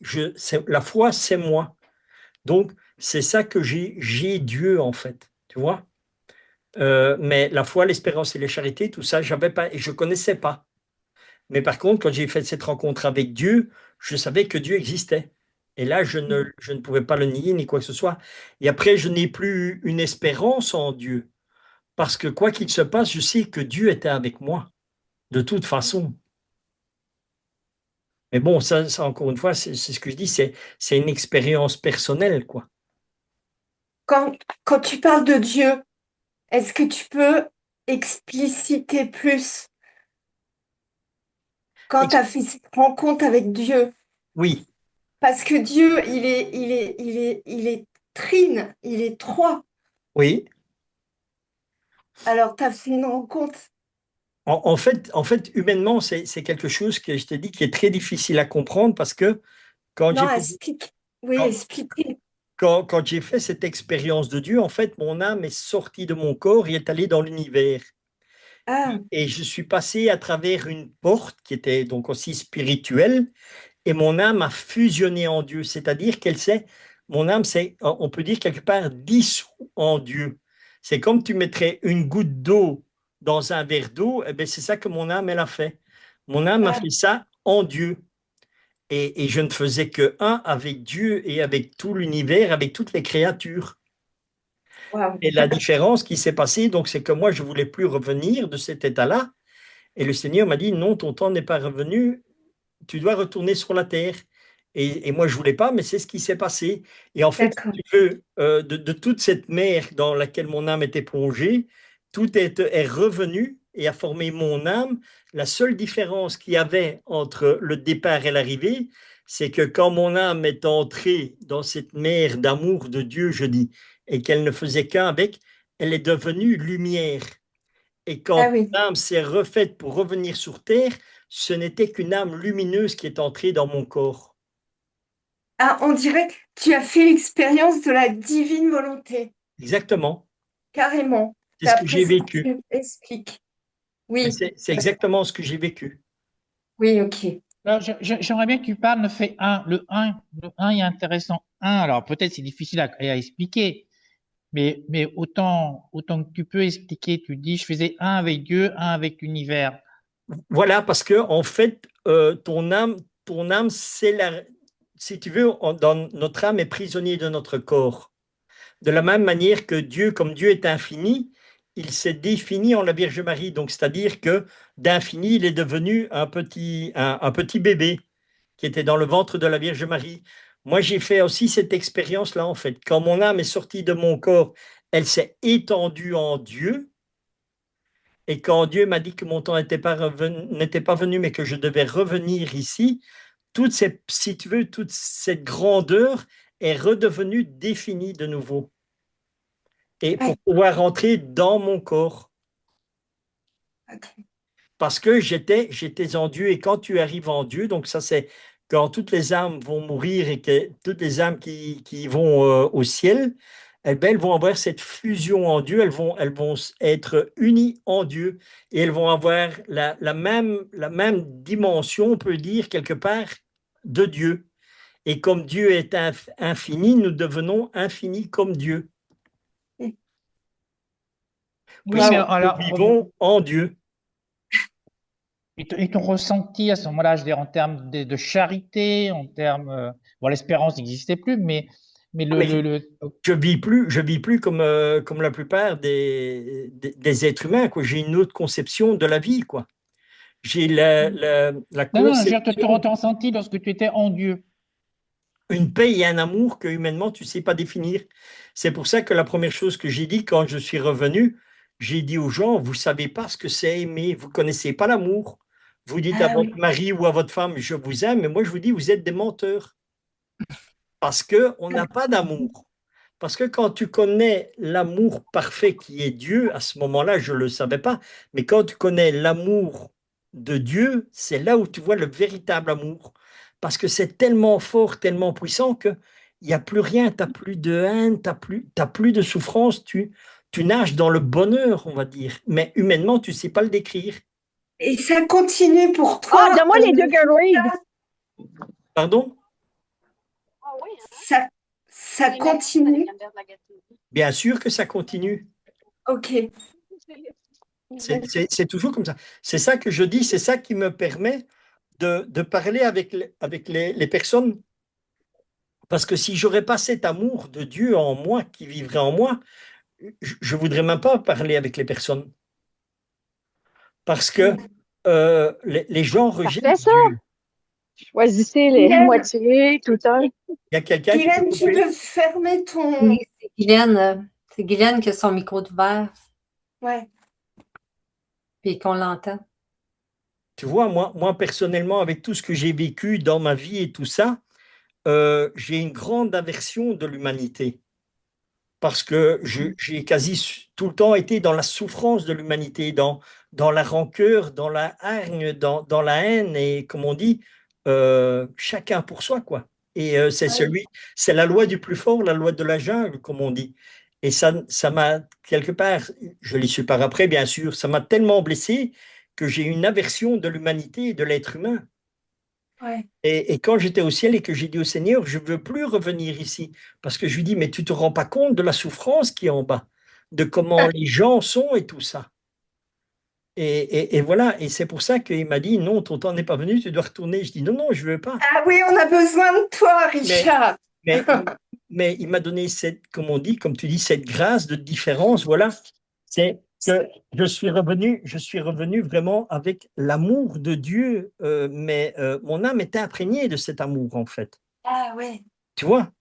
La foi, c'est moi. Donc, c'est ça que j'ai Dieu, en fait. Tu vois? Mais la foi, l'espérance et la charité, tout ça, j'avais pas et je connaissais pas. Mais par contre, quand j'ai fait cette rencontre avec Dieu, je savais que Dieu existait. Et là, je ne pouvais pas le nier ni quoi que ce soit. Et après, je n'ai plus une espérance en Dieu. Parce que quoi qu'il se passe, je sais que Dieu était avec moi, de toute façon. Mais bon, ça encore une fois, c'est ce que je dis, c'est une expérience personnelle, quoi. Quand tu parles de Dieu, est-ce que tu peux expliciter plus quand tu Ex- as fait cette rencontre avec Dieu? Oui, Parce que Dieu, il est trine, il est trois. oui. Alors, tu as fait une rencontre. En fait, humainement, c'est quelque chose que je te dis qui est très difficile à comprendre parce que quand j'ai Non, fait, explique. Oui, quand, expliquez. quand j'ai fait cette expérience de Dieu, en fait, mon âme est sortie de mon corps et est allée dans l'univers. Ah, Et je suis passé à travers une porte qui était donc aussi spirituelle et mon âme a fusionné en Dieu. C'est-à-dire mon âme s'est, on peut dire quelque part, dissous en Dieu. C'est comme tu mettrais une goutte d'eau dans un verre d'eau, et bien c'est ça que mon âme, elle a fait. Mon âme a ah, fait ça en Dieu. Et je ne faisais que un avec Dieu et avec tout l'univers, avec toutes les créatures. waouh. Et la différence qui s'est passée, donc, c'est que moi, je voulais plus revenir de cet état-là. Et le Seigneur m'a dit, non, ton temps n'est pas revenu, tu dois retourner sur la terre. Et moi, je voulais pas, mais c'est ce qui s'est passé. Et en fait, si D'accord. tu veux, de toute cette mer dans laquelle mon âme était plongée, tout est revenu et a formé mon âme. La seule différence qu'il y avait entre le départ et l'arrivée, c'est que quand mon âme est entrée dans cette mer d'amour de Dieu, je dis, et qu'elle ne faisait qu'un avec, elle est devenue lumière. Et Ah quand oui. l'âme s'est refaite pour revenir sur terre, ce n'était qu'une âme lumineuse qui est entrée dans mon corps. Ah, on dirait que tu as fait l'expérience de la divine volonté. Exactement. Carrément. C'est ce que D'après j'ai ce que vécu. tu expliques. Et Oui. c'est exactement ce que j'ai vécu. Oui, ok. Alors, j'aimerais bien que tu parles, ne fais un. Le un est intéressant. Un, alors peut-être c'est difficile à expliquer, mais autant que tu peux expliquer, tu dis, je faisais un avec Dieu, un avec l'univers. Voilà, parce que en fait, ton âme, si tu veux, notre âme est prisonnier de notre corps. De la même manière que Dieu, comme Dieu est infini, il s'est défini en la Vierge Marie. Donc, c'est-à-dire que d'infini, il est devenu un petit bébé qui était dans le ventre de la Vierge Marie. Moi, j'ai fait aussi cette expérience-là, en fait. Quand mon âme est sortie de mon corps, elle s'est étendue en Dieu. Et quand Dieu m'a dit que mon temps n'était pas venu, mais que je devais revenir ici, si tu veux, toute cette grandeur est redevenue définie de nouveau. Et Ouais, pour pouvoir rentrer dans mon corps. ok. Parce que j'étais en Dieu. Et quand tu arrives en Dieu, donc ça c'est quand toutes les âmes vont mourir et que toutes les âmes qui vont au ciel, elles vont avoir cette fusion en Dieu, elles vont être unies en Dieu et elles vont avoir la même dimension, on peut dire quelque part, de Dieu. Et comme Dieu est infini, nous devenons infinis comme Dieu, Oui, mais puisque Waouh. nous alors, vivons en Dieu. et ton ressenti à ce moment-là, je veux dire, en termes de charité, en termes, bon, l'espérance n'existait plus, mais Ah, mais je vis plus comme la plupart des êtres humains, quoi. J'ai une autre conception de la vie, quoi. J'ai la non, non, je veux dire, conception, ton ressenti lorsque tu étais en Dieu. une paix et un amour que humainement tu sais pas définir. C'est pour ça que la première chose que j'ai dit quand je suis revenu, j'ai dit aux gens, vous savez pas ce que c'est aimer, vous connaissez pas l'amour. Vous dites à Ah votre oui. mari ou à votre femme, je vous aime, mais moi je vous dis, vous êtes des menteurs parce que on n'a pas d'amour. Parce que quand tu connais l'amour parfait qui est Dieu, à ce moment-là, je ne le savais pas, mais quand tu connais l'amour de Dieu, c'est là où tu vois le véritable amour. Parce que c'est tellement fort, tellement puissant que il n'y a plus rien, tu n'as plus de haine, t'as plus de souffrance, tu nages dans le bonheur, on va dire. Mais humainement, tu ne sais pas le décrire. Et ça continue pour Ah, toi. donne-moi les deux Gatorade. Pardon? Ça continue. Bien sûr que ça continue. Ok. C'est toujours comme ça. C'est ça que je dis, c'est ça qui me permet de parler avec, avec les personnes. Parce que si j'aurais pas cet amour de Dieu en moi, qui vivrait en moi, je voudrais même pas parler avec les personnes. Parce que les gens rejettent Parfait, ça. Dieu. Choisissez les Guylaine, moitiés, tout le temps. Il y a quelqu'un qui peut Guylaine, tu couper. peux fermer ton... Oui, c'est Guylaine. C'est Guylaine qui a son micro ouvert Ouais. et qu'on l'entend. Tu vois, moi, personnellement, avec tout ce que j'ai vécu dans ma vie et tout ça, j'ai une grande aversion de l'humanité. Parce que j'ai quasi tout le temps été dans la souffrance de l'humanité, dans la rancœur, dans la hargne, dans la haine, et comme on dit, chacun pour soi, quoi. Et Ouais. c'est la loi du plus fort, la loi de la jungle, comme on dit. Et ça m'a, quelque part, je l'ai su par après, bien sûr, ça m'a tellement blessé que j'ai une aversion de l'humanité et de l'être humain. Ouais. Et quand j'étais au ciel et que j'ai dit au Seigneur, je ne veux plus revenir ici, parce que je lui dis, mais tu ne te rends pas compte de la souffrance qui est en bas, de comment les gens sont et tout ça. Et voilà, et c'est pour ça qu'il m'a dit, non, ton temps n'est pas venu, tu dois retourner. Je dis, non, non, je ne veux pas. Ah oui, on a besoin de toi, Mais, Richard. mais, mais il m'a donné cette, comme on dit, comme tu dis, cette grâce de différence, voilà. C'est que je suis revenu vraiment avec l'amour de Dieu, mais mon âme était imprégnée de cet amour, en fait. Ah ouais. Tu vois?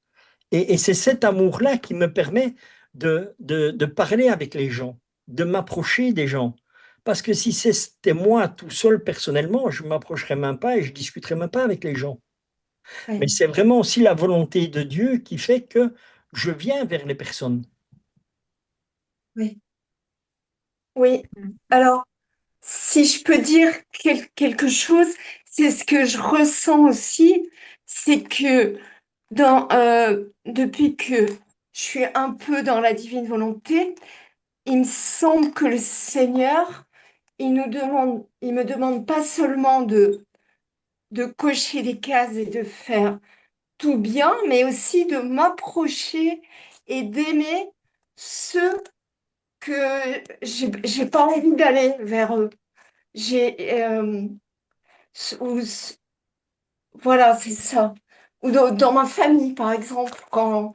Et c'est cet amour-là qui me permet de parler avec les gens, de m'approcher des gens. Parce que si c'était moi tout seul personnellement, je ne m'approcherais même pas et je ne discuterais même pas avec les gens. Mais Ouais. c'est vraiment aussi la volonté de Dieu qui fait que je viens vers les personnes. Oui. Oui. Alors, si je peux dire quelque chose, c'est ce que je ressens aussi, c'est que depuis que je suis un peu dans la divine volonté, il me semble que le Seigneur, il me demande pas seulement de cocher des cases et de faire tout bien, mais aussi de m'approcher et d'aimer ceux que j'ai pas envie d'aller vers eux. J'ai, ou, voilà, c'est ça. Ou dans ma famille, par exemple, quand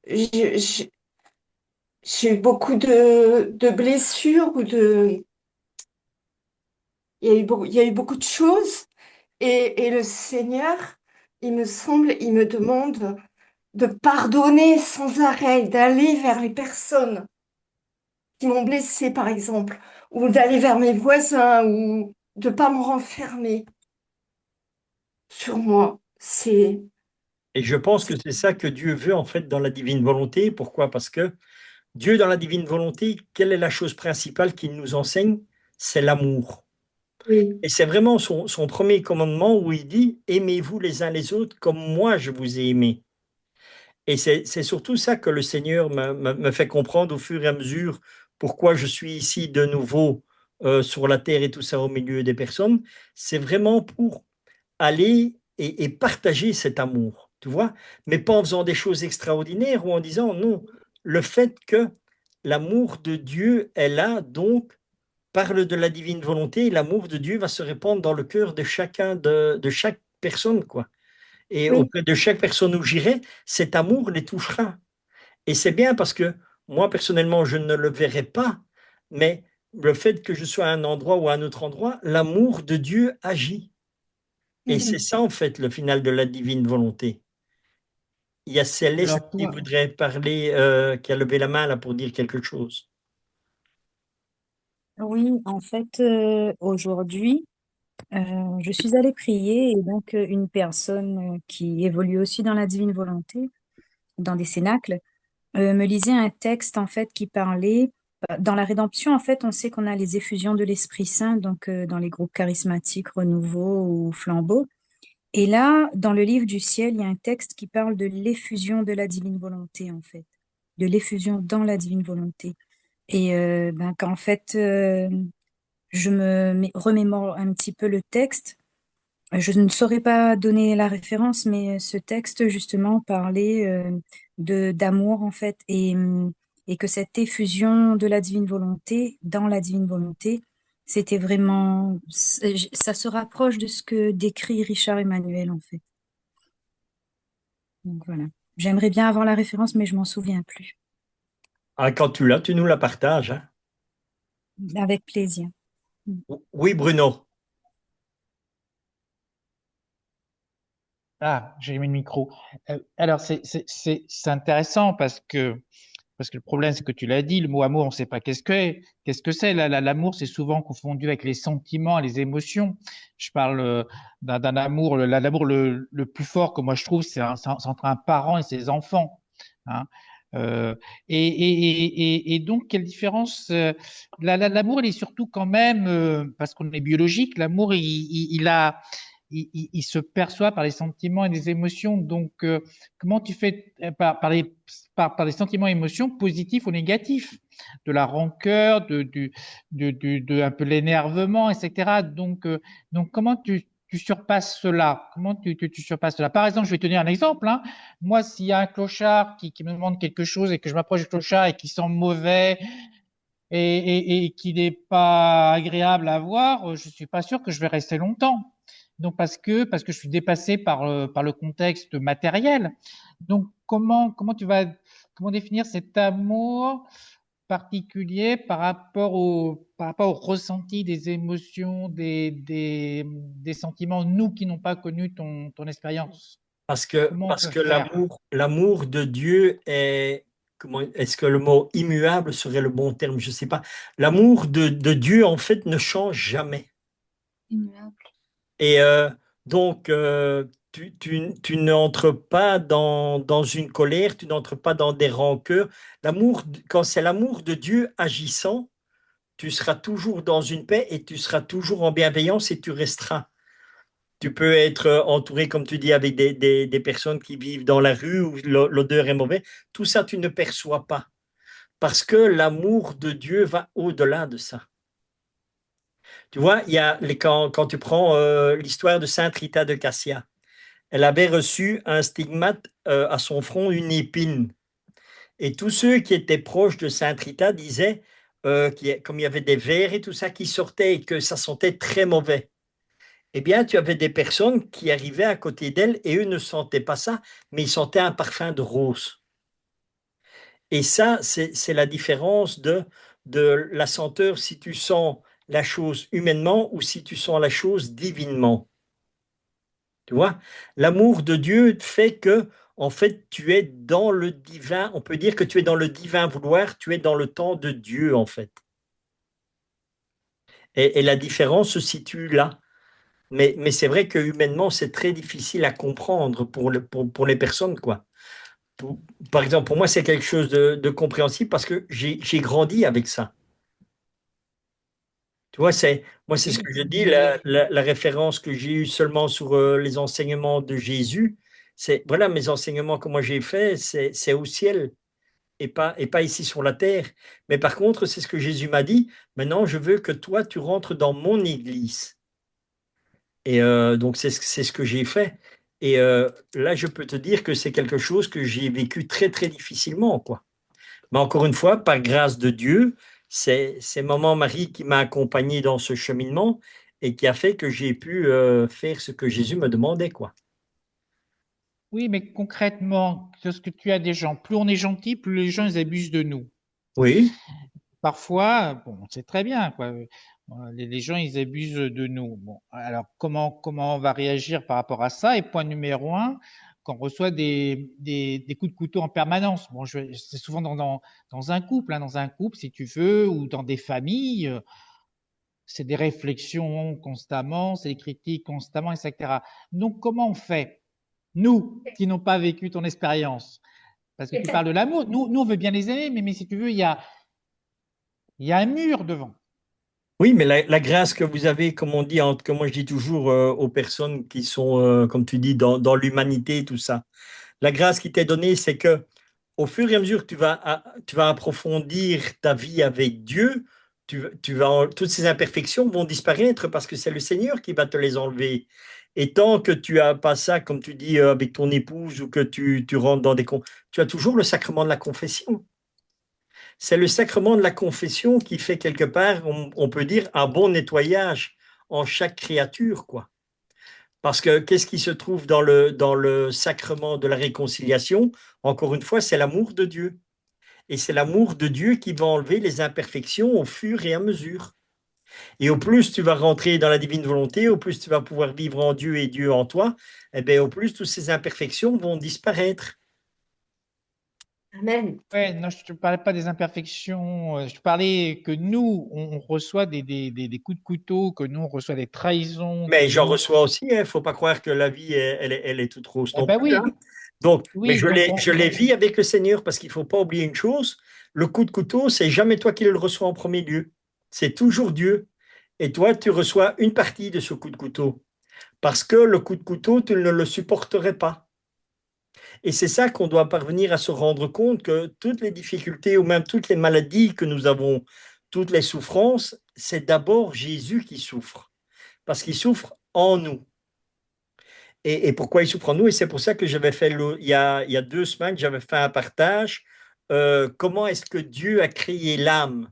j'ai j'ai eu beaucoup de blessures ou il y a eu beaucoup de choses et le Seigneur, il me semble, il me demande de pardonner sans arrêt, d'aller vers les personnes qui m'ont blessée, par exemple, ou d'aller vers mes voisins, ou de pas me renfermer sur moi. Et je pense que C'est- c'est ça que Dieu veut en fait dans la divine volonté. Pourquoi? Parce que Dieu dans la divine volonté, quelle est la chose principale qu'il nous enseigne? C'est l'amour. oui, Et c'est vraiment son premier commandement où il dit, aimez-vous les uns les autres comme moi je vous ai aimé. Et c'est surtout ça que le Seigneur me fait comprendre au fur et à mesure pourquoi je suis ici de nouveau sur la terre et tout ça au milieu des personnes. C'est vraiment pour aller et partager cet amour, tu vois, mais pas en faisant des choses extraordinaires ou en disant non, le fait que l'amour de Dieu est là, donc parle de la divine volonté, l'amour de Dieu va se répandre dans le cœur de chacun, de chaque personne, quoi. Et oui, auprès de chaque personne où j'irai, cet amour les touchera. Et c'est bien parce que moi, personnellement, je ne le verrai pas, mais le fait que je sois à un endroit ou à un autre endroit, l'amour de Dieu agit. Et c'est mhm. ça, en fait, le final de la divine volonté. Il y a Céleste Alors, qui toi, voudrait parler, qui a levé la main là pour dire quelque chose. Oui, en fait, aujourd'hui, je suis allée prier et donc une personne qui évolue aussi dans la divine volonté, dans des cénacles, me lisait un texte en fait qui parlait dans la rédemption. En fait, on sait qu'on a les effusions de l'Esprit Saint, donc dans les groupes charismatiques, Renouveau ou Flambeau. Et là, dans le livre du ciel, il y a un texte qui parle de l'effusion de la divine volonté, en fait, de l'effusion dans la divine volonté. Et ben, qu'en fait, je remémore un petit peu le texte. Je ne saurais pas donner la référence, mais ce texte, justement, parlait de d'amour, en fait. Et et que cette effusion de la divine volonté, dans la divine volonté, c'était vraiment, ça se rapproche de ce que décrit Richard Emmanuel, en fait. Donc voilà. J'aimerais bien avoir la référence, mais je m'en souviens plus. Ah, quand tu l'as, tu nous la partages, hein. Avec plaisir. Oui, Bruno. Ah, j'ai mis le micro. Alors, c'est intéressant parce que le problème, c'est que tu l'as dit, le mot amour, on ne sait pas qu'est-ce que c'est. L'amour, c'est souvent confondu avec les sentiments et les émotions. Je parle d'un amour, l'amour le plus fort que moi je trouve, c'est entre un parent et ses enfants. Hein. Euh, et donc, quelle différence l'amour, il est surtout quand même, parce qu'on est biologique, l'amour, il se perçoit par les sentiments et les émotions. Donc, comment tu fais par les sentiments et émotions positifs ou négatifs, de la rancœur, de un peu l'énervement, etc. Donc comment tu surpasses cela? Comment tu surpasses cela? Par exemple, je vais te donner un exemple. Hein. Moi, s'il y a un clochard qui me demande quelque chose et que je m'approche du clochard et qui sent mauvais et qui n'est pas agréable à voir, je suis pas sûr que je vais rester longtemps. Donc parce que je suis dépassé par le contexte matériel. Donc comment définir cet amour particulier par rapport au ressenti des émotions, des sentiments, nous qui n'ont pas connu ton expérience. Comment on Parce peut que faire? l'amour de Dieu est, comment, est-ce que le mot immuable serait le bon terme? Je ne sais pas. L'amour de Dieu, en fait, ne change jamais. Immuable. Et donc, tu n'entres pas dans une colère, tu n'entres pas dans des rancœurs. Quand c'est l'amour de Dieu agissant, tu seras toujours dans une paix et tu seras toujours en bienveillance et tu resteras. Tu peux être entouré, comme tu dis, avec des personnes qui vivent dans la rue où l'odeur est mauvaise. Tout ça, tu ne perçois pas. Parce que l'amour de Dieu va au-delà de ça. Tu vois, quand tu prends l'histoire de Sainte Rita de Cassia, elle avait reçu un stigmate à son front, une épine. Et tous ceux qui étaient proches de Sainte Rita disaient, comme il y avait des vers et tout ça qui sortaient et que ça sentait très mauvais. Eh bien, tu avais des personnes qui arrivaient à côté d'elle et eux ne sentaient pas ça, mais ils sentaient un parfum de rose. Et ça, c'est la différence de la senteur si tu sens la chose humainement ou si tu sens la chose divinement. Tu vois, l'amour de Dieu fait que, en fait, tu es dans le divin. On peut dire que tu es dans le divin vouloir, tu es dans le temps de Dieu, en fait. Et la différence se situe là. Mais c'est vrai que humainement, c'est très difficile à comprendre pour les personnes, quoi. Pour- Par exemple, pour moi, c'est quelque chose de compréhensible parce que j'ai grandi avec ça. Tu vois, moi, c'est ce Oui, que je dis, mais la référence que j'ai eue seulement sur les enseignements de Jésus, c'est, voilà, mes enseignements que moi j'ai faits, c'est au ciel et pas ici sur la terre. Mais par contre, c'est ce que Jésus m'a dit, maintenant, je veux que toi, tu rentres dans mon église. Et donc, c'est ce que j'ai fait. Et là, je peux te dire que c'est quelque chose que j'ai vécu très, très difficilement, quoi. Mais encore une fois, par grâce de Dieu, c'est Maman Marie qui m'a accompagné dans ce cheminement et qui a fait que j'ai pu faire ce que Jésus me demandait, quoi. oui, mais concrètement, lorsque tu as des gens, plus on est gentil, plus les gens ils abusent de nous. Oui, Parfois, bon, on sait très bien, quoi. Les gens, ils abusent de nous. Bon, alors comment on va réagir par rapport à ça? Et point numéro un, quand on reçoit des coups de couteau en permanence. Bon, c'est souvent dans un couple, hein, dans un couple, si tu veux, ou dans des familles, c'est des réflexions constamment, c'est des critiques constamment, etc. Donc, comment on fait, nous, qui n'ont pas vécu ton expérience? Parce que tu parles de l'amour. Nous, on veut bien les aimer, mais si tu veux, il y a un mur devant. oui, mais la grâce que vous avez, comme on dit, comme moi je dis toujours aux personnes qui sont, comme tu dis, dans l'humanité, tout ça, la grâce qui t'est donnée, c'est que au fur et à mesure que tu vas approfondir ta vie avec Dieu, toutes ces imperfections vont disparaître parce que c'est le Seigneur qui va te les enlever. Et tant que tu as pas ça, comme tu dis, avec ton épouse ou que tu rentres tu as toujours le sacrement de la confession. c'est le sacrement de la confession qui fait quelque part, on peut dire, un bon nettoyage en chaque créature, quoi. Parce que qu'est-ce qui se trouve dans le sacrement de la réconciliation? Encore une fois, c'est l'amour de Dieu. Et c'est l'amour de Dieu qui va enlever les imperfections au fur et à mesure. Et au plus tu vas rentrer dans la divine volonté, au plus tu vas pouvoir vivre en Dieu et Dieu en toi, eh bien, au plus toutes ces imperfections vont disparaître. Amen. Ouais, non, je ne parlais pas des imperfections. Je parlais que nous, on reçoit des coups de couteau, que nous, on reçoit des trahisons, que Mais j'en nous. reçois aussi, il ne faut pas croire que la vie, elle est toute rose Eh non ben plus, oui, hein. Donc, mais oui, donc je les vis avec le Seigneur parce qu'il ne faut pas oublier une chose, le coup de couteau, c'est jamais toi qui le reçois en premier lieu. C'est toujours Dieu. Et toi, tu reçois une partie de ce coup de couteau. Parce que le coup de couteau, tu ne le supporterais pas. Et c'est ça qu'on doit parvenir à se rendre compte que toutes les difficultés ou même toutes les maladies que nous avons, toutes les souffrances, c'est d'abord Jésus qui souffre. Parce qu'il souffre en nous. Et pourquoi il souffre en nous? Et c'est pour ça que j'avais fait, il y a 2 semaines, j'avais fait un partage. Comment est-ce que Dieu a créé l'âme?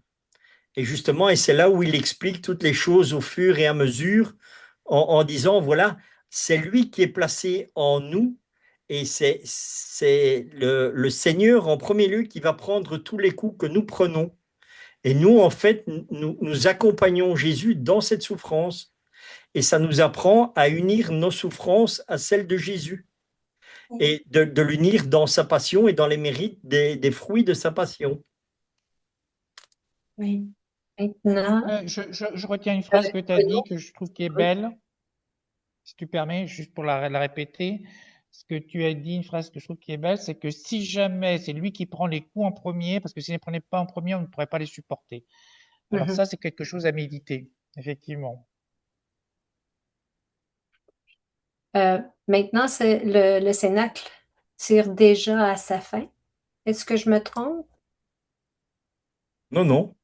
Et justement, et c'est là où il explique toutes les choses au fur et à mesure, en disant, voilà, c'est lui qui est placé en nous, et c'est le Seigneur en premier lieu qui va prendre tous les coups que nous prenons. Et nous, en fait, nous accompagnons Jésus dans cette souffrance, et ça nous apprend à unir nos souffrances à celles de Jésus, et de l'unir dans sa passion et dans les mérites des fruits de sa passion. Oui. Maintenant, je retiens une phrase que tu as dit que je trouve qui est belle, si tu permets, juste pour la répéter. Ce que tu as dit, une phrase que je trouve qui est belle, c'est que si jamais c'est lui qui prend les coups en premier, parce que s'il ne les prenait pas en premier, on ne pourrait pas les supporter. Alors ça, c'est quelque chose à méditer, effectivement. maintenant le Cénacle tire déjà à sa fin. Est-ce que je me trompe? Non, non.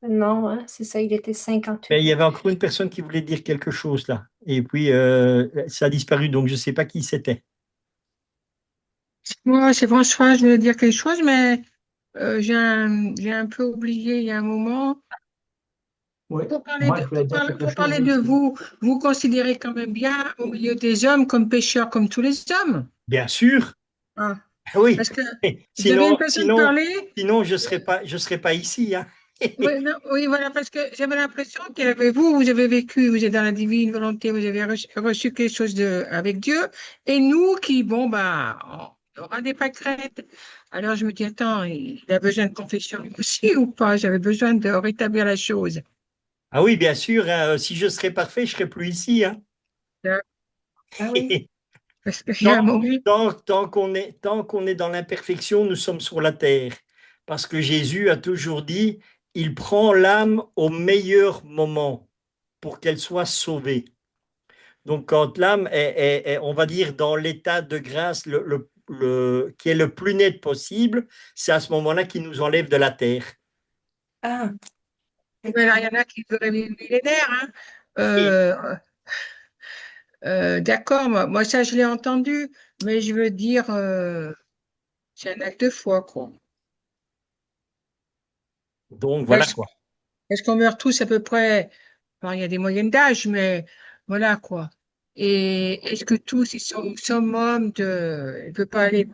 Non, hein, c'est ça, il était 58. Mais il y avait encore une personne qui voulait dire quelque chose là. Et puis, ça a disparu, donc je ne sais pas qui c'était. Moi, c'est François, je voulais dire quelque chose, mais j'ai un peu oublié il y a un moment. Oui, Pour parler moi de, je voulais dire quelque pour chose parler de aussi. vous, vous considérez quand même bien au milieu des hommes comme pécheurs, comme tous les hommes. Bien sûr, Ah, oui. parce que vous avez une Sinon, façon de sinon, parler. sinon je serais pas ici, hein. Oui, non, oui, voilà, parce que j'avais l'impression que vous avez vécu, vous êtes dans la divine volonté, vous avez reçu quelque chose avec Dieu, et nous qui, bon, bah, on aura des pâquerettes. Alors je me dis, attends, il a besoin de confession aussi ou pas? J'avais besoin de rétablir la chose. Ah oui, bien sûr, hein, si je serais parfait, je serais plus ici, hein. Ah oui. Parce qu'il y a Tant, un moment. tant qu'on est dans l'imperfection, nous sommes sur la terre. Parce que Jésus a toujours dit, il prend l'âme au meilleur moment pour qu'elle soit sauvée. Donc, quand l'âme on va dire, dans l'état de grâce qui est le plus net possible, c'est à ce moment-là qu'il nous enlève de la terre. Ah, Alors, il y en a qui veulent vivre millénaire, hein. Et Euh, d'accord, moi, ça je l'ai entendu, mais je veux dire, c'est un acte de foi, quoi. donc, voilà Parce, quoi. parce qu'on meurt tous à peu près, enfin, il y a des moyennes d'âge, mais voilà, quoi. Et est-ce que tous ils sont summum de, il ne peut pas aller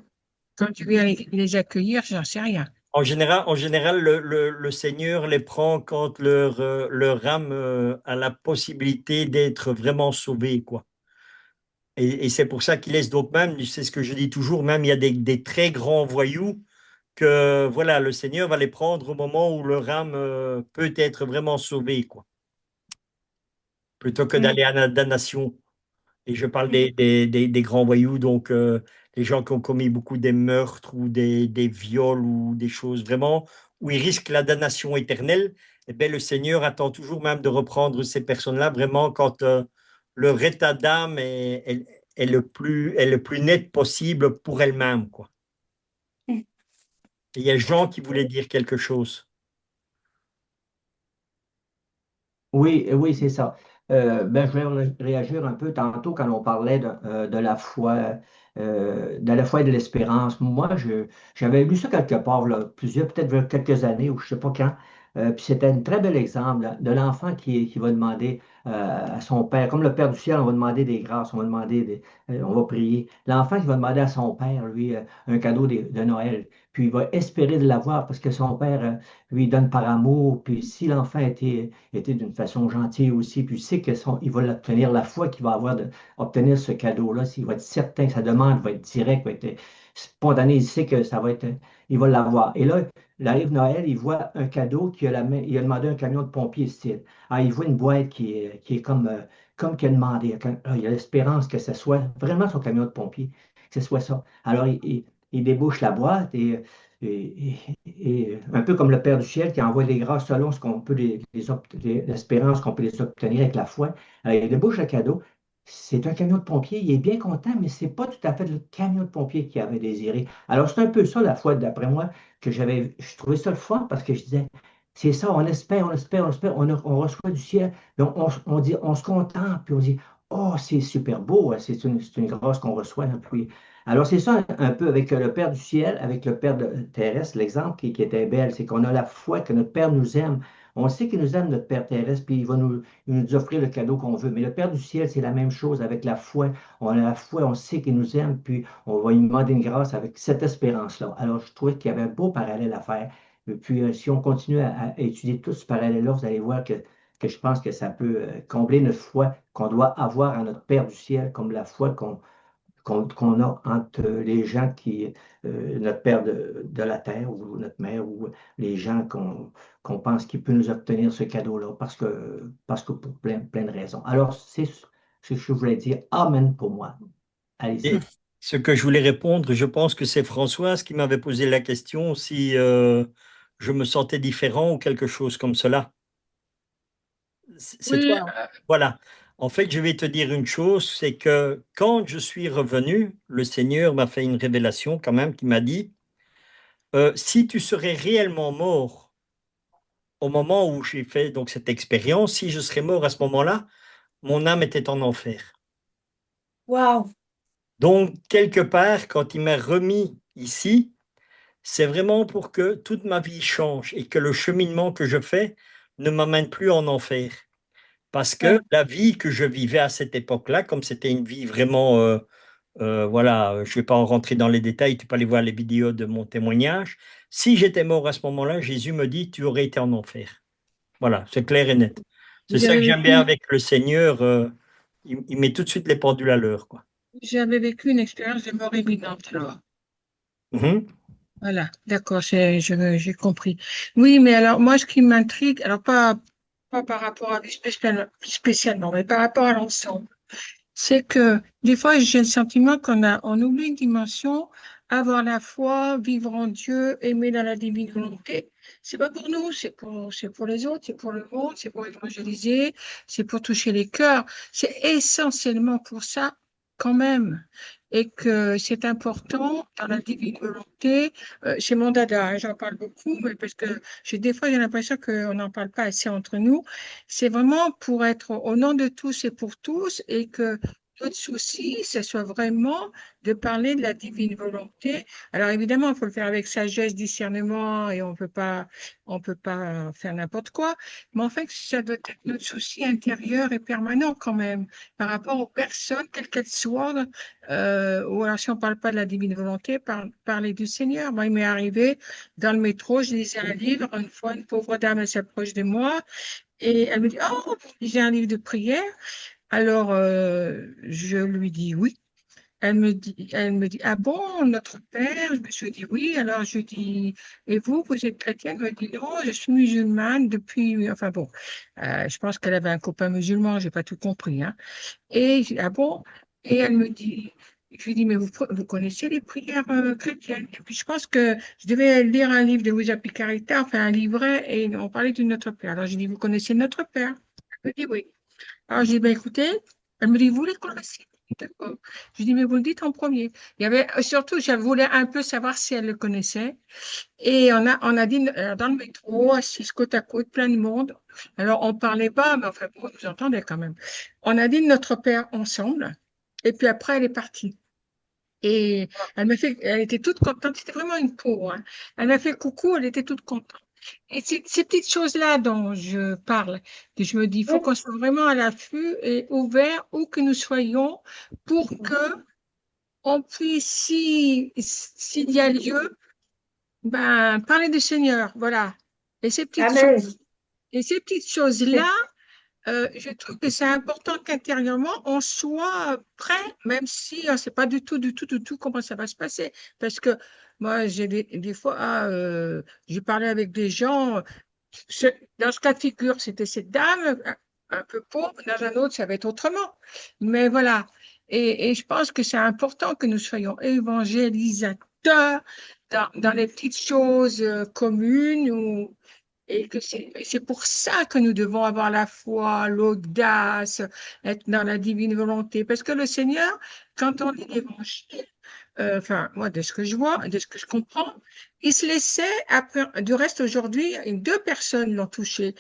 conduire les accueillir, j'en sais rien. En général le Seigneur les prend quand leur âme a la possibilité d'être vraiment sauvée, quoi. Et c'est pour ça qu'il laisse donc même, c'est ce que je dis toujours, même il y a des très grands voyous que voilà, le Seigneur va les prendre au moment où leur âme peut être vraiment sauvée, quoi, plutôt que oui. d'aller à la damnation. Et je parle des grands voyous, donc les gens qui ont commis beaucoup des meurtres ou des viols ou des choses vraiment où ils risquent la damnation éternelle. Eh bien, le Seigneur attend toujours même de reprendre ces personnes-là vraiment quand leur état d'âme est le plus net possible pour elles-mêmes, quoi. Et il y a Jean qui voulait dire quelque chose. Oui, oui, c'est ça. Ben, je vais réagir un peu tantôt quand on parlait de la foi et de l'espérance. Moi, j'avais lu ça quelque part, là, peut-être il y a quelques années, ou je ne sais pas quand. Puis c'était un très bel exemple là, de l'enfant qui va demander à son père, comme le Père du ciel, on va demander des grâces, on va prier. L'enfant qui va demander à son père, lui, un cadeau de Noël, puis il va espérer de l'avoir parce que son père lui donne par amour. Puis si l'enfant était d'une façon gentille aussi, puis il sait il va l'obtenir, la foi qu'il va avoir d'obtenir ce cadeau-là, s'il va être certain que sa demande va être directe, va être spontanée, il sait que ça va être, il va l'avoir. Et là, il arrive Noël, il voit un cadeau il a demandé un camion de pompier style. Ah, il voit une boîte qui est comme qu'il a demandé. Il a l'espérance que ce soit vraiment son camion de pompier, que ce soit ça. Alors, il débouche la boîte et un peu comme le Père du ciel qui envoie les grâces selon ce qu'on peut l'espérance qu'on peut les obtenir avec la foi. Alors, il débouche le cadeau. C'est un camion de pompier. Il est bien content, mais c'est pas tout à fait le camion de pompier qu'il avait désiré. Alors, c'est un peu ça, la foi, d'après moi, je trouvais ça le fun parce que je disais, c'est ça, on espère, on espère, on espère, on reçoit du ciel, donc on dit, on se contente, puis on dit, oh, c'est super beau, hein, c'est une grâce qu'on reçoit. Hein, puis, alors, c'est ça un peu avec le Père du ciel, avec le Père terrestre, l'exemple qui était belle, c'est qu'on a la foi que notre Père nous aime. On sait qu'il nous aime, notre Père terrestre, puis il va nous offrir le cadeau qu'on veut. Mais le Père du ciel, c'est la même chose avec la foi. On a la foi, on sait qu'il nous aime, puis on va lui demander une grâce avec cette espérance-là. Alors, je trouvais qu'il y avait un beau parallèle à faire. Et puis, si on continue à étudier tout ce parallèle-là, vous allez voir que je pense que ça peut combler notre foi qu'on doit avoir à notre Père du ciel, comme la foi qu'on a entre les gens notre père de la terre ou notre mère ou les gens qu'on pense qu'il peut nous obtenir ce cadeau-là parce que pour plein de raisons. Alors, c'est ce que je voulais dire. Amen pour moi. Et Allez-y. ce que je voulais répondre, je pense que c'est Françoise qui m'avait posé la question si je me sentais différent ou quelque chose comme cela. C'est Oui, toi, hein? Voilà. En fait, je vais te dire une chose, c'est que quand je suis revenu, le Seigneur m'a fait une révélation quand même qui m'a dit, si tu serais réellement mort au moment où j'ai fait donc cette expérience, si je serais mort à ce moment-là, mon âme était en enfer. Waouh! Donc, quelque part, quand il m'a remis ici, c'est vraiment pour que toute ma vie change et que le cheminement que je fais ne m'amène plus en enfer. Parce que Ouais. la vie que je vivais à cette époque-là, comme c'était une vie vraiment, voilà, je ne vais pas en rentrer dans les détails, tu peux aller voir les vidéos de mon témoignage. Si j'étais mort à ce moment-là, Jésus me dit, tu aurais été en enfer. Voilà, c'est clair et net. C'est ça j'avais que j'aime bien vécu, avec le Seigneur, il met tout de suite les pendules à l'heure, quoi. j'avais vécu une expérience de mort imminente, alors. Mhm. Voilà, d'accord, j'ai compris. Oui, mais alors, moi, ce qui m'intrigue, alors pas par rapport à lui spécialement, mais par rapport à l'ensemble, c'est que des fois, j'ai le sentiment on oublie une dimension, avoir la foi, vivre en Dieu, aimer dans la divine volonté. C'est pas pour nous, c'est pour les autres, c'est pour le monde, c'est pour évangéliser, c'est pour toucher les cœurs. C'est essentiellement pour ça, quand même. Et que c'est important dans la divine volonté. C'est mon dada, hein, j'en parle beaucoup, mais parce que des fois, j'ai l'impression qu'on n'en parle pas assez entre nous. C'est vraiment pour être au nom de tous et pour tous et que notre souci, ce soit vraiment de parler de la divine volonté. Alors évidemment, il faut le faire avec sagesse, discernement et on peut pas faire n'importe quoi. Mais en fait, ça doit être notre souci intérieur et permanent quand même par rapport aux personnes, quelles qu'elles soient. Ou alors si on ne parle pas de la divine volonté, parler du Seigneur. Moi, il m'est arrivé dans le métro, je lisais un livre. Une fois, une pauvre dame, elle s'approche de moi. Et elle me dit, oh, j'ai un livre de prière. Alors, je lui dis oui. Elle me dit, ah bon, notre Père? Je me suis dit oui. Alors, je dis, et vous êtes chrétienne? Elle me dit, non, je suis musulmane depuis, enfin bon, je pense qu'elle avait un copain musulman, j'ai pas tout compris, hein. Et je dis, ah bon? Et elle me dit, je lui dis, mais vous connaissez les prières chrétiennes? Et puis, je pense que je devais lire un livre de Luisa Picarita, enfin un livret, et on parlait de Notre Père. Alors, je dis, vous connaissez Notre Père? Elle me dit oui. Alors, j'ai dit, ben, écoutez, elle me dit, vous les connaissez? D'accord. Je dis, mais vous le dites en premier. Il y avait, surtout, je voulais un peu savoir si elle le connaissait. Et on a dit, dans le métro, assis côte à côte, plein de monde. Alors, on parlait pas, mais enfin, on nous entendait quand même. On a dit notre père ensemble. Et puis après, elle est partie. Et elle était toute contente. C'était vraiment une pauvre, hein. Elle m'a fait coucou, elle était toute contente. Et c'est ces petites choses-là dont je parle, que je me dis, il faut qu'on soit vraiment à l'affût et ouvert où que nous soyons pour que on puisse, s'il y a lieu, ben, parler du Seigneur, voilà. Et ces petites Amen. choses, et ces petites choses-là, je trouve que c'est important qu'intérieurement, on soit prêt, même si on ne sait pas du tout comment ça va se passer. Parce que moi, j'ai des fois, j'ai parlé avec des gens, dans ce cas de figure, c'était cette dame, un peu pauvre, dans un autre, ça va être autrement. Mais voilà. Et je pense que c'est important que nous soyons évangélisateurs dans les petites choses communes et que c'est pour ça que nous devons avoir la foi, l'audace, être dans la divine volonté. Parce que le Seigneur, quand on lit l'Évangile, enfin, moi, de ce que je vois, de ce que je comprends, il se laissait, après, du reste aujourd'hui, deux personnes l'ont touché.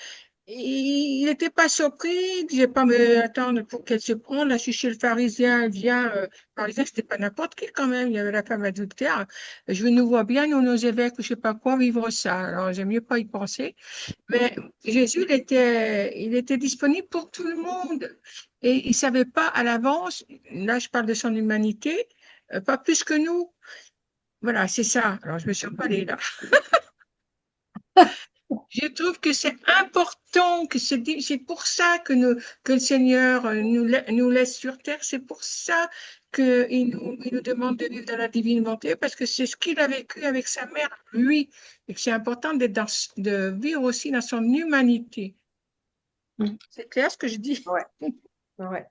Il n'était pas surpris, il disait pas, mais attends, pour qu'elle se prenne, là, je suis chez le pharisien, elle vient, pharisien, c'était pas n'importe qui quand même, il y avait la femme adultère. Je nous vois bien, nous, nos évêques, je sais pas quoi, vivre ça. Alors, j'aime mieux pas y penser. Mais Jésus, il était disponible pour tout le monde. Et il savait pas à l'avance, là, je parle de son humanité, pas plus que nous. Voilà, c'est ça. Alors, je me suis emballée là. Je trouve que c'est important, c'est pour ça que le Seigneur nous laisse sur terre. C'est pour ça qu'il nous demande de vivre dans la divine volonté, parce que c'est ce qu'il a vécu avec sa mère, lui. Et que c'est important de vivre aussi dans son humanité. C'est clair ce que je dis? Ouais, ouais.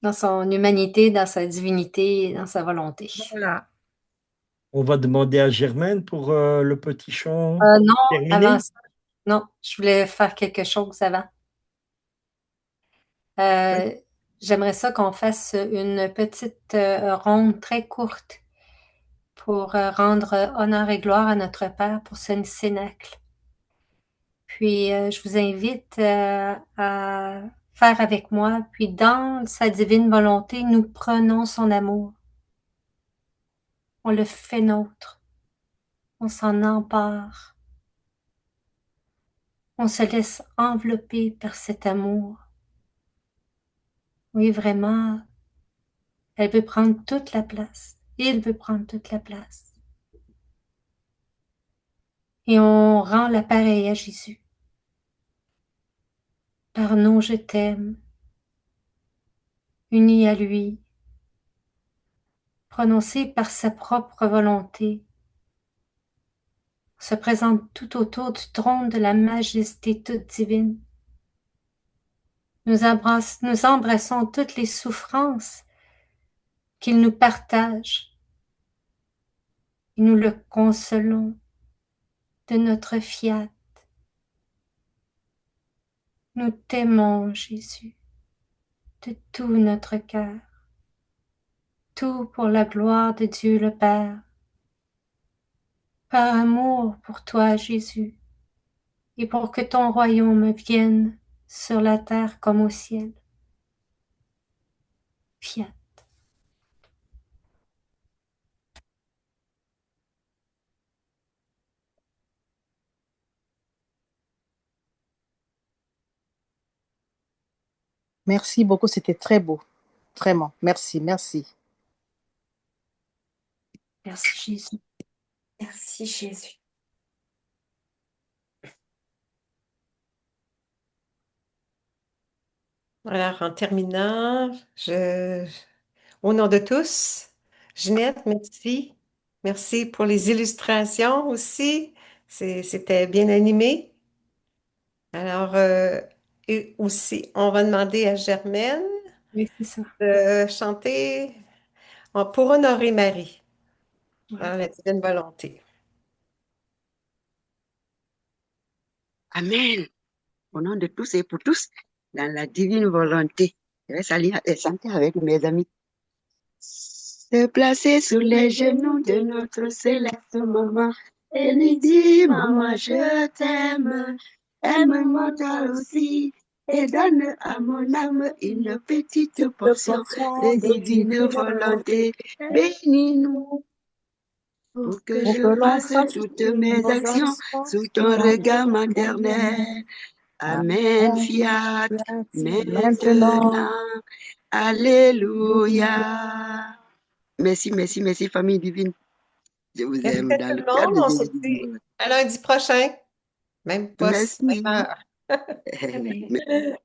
Dans son humanité, dans sa divinité, dans sa volonté. Voilà. On va demander à Germaine pour le petit chant Non, avant terminé. ça, non, je voulais faire quelque chose avant. Oui. J'aimerais ça qu'on fasse une petite ronde très courte pour rendre honneur et gloire à notre Père pour ce cénacle. Puis je vous invite à faire avec moi, puis dans sa divine volonté, nous prenons son amour. On le fait nôtre. On s'en empare. On se laisse envelopper par cet amour. Oui, vraiment, elle veut prendre toute la place. Il veut prendre toute la place. Et on rend l'appareil à Jésus. Par nos je t'aime, unis à lui, prononcés par sa propre volonté, se présente tout autour du trône de la majesté toute divine. Nous embrassons toutes les souffrances qu'il nous partage et nous le consolons de notre fiat. Nous t'aimons, Jésus, de tout notre cœur, tout pour la gloire de Dieu le Père, par amour pour toi, Jésus, et pour que ton royaume vienne sur la terre comme au ciel. Fiat. Merci beaucoup, c'était très beau. Vraiment, merci, merci. Merci, Jésus. Merci Jésus. Alors, en terminant, au nom de tous, Ginette, merci. Merci pour les illustrations aussi. C'était bien animé. Alors, et aussi, on va demander à Germaine Oui, c'est ça. de chanter pour honorer Marie, Ouais. dans la divine volonté. Amen. Au nom de tous et pour tous, dans la divine volonté. Je vais salir et chanter avec mes amis. Se placer sous les genoux de notre céleste maman et lui dire, maman, je t'aime, aime-moi toi aussi, et donne à mon âme une petite portion de divine volonté. Bénis-nous pour que je fasse toutes mes actions sous ton regard maternel. Amen, fiat, maintenant. Alléluia. Merci, merci, merci, famille divine. Je vous Merci aime à dans tout le le monde. cadre On de se dit à lundi prochain. Même poste, même Merci. heure. Mais-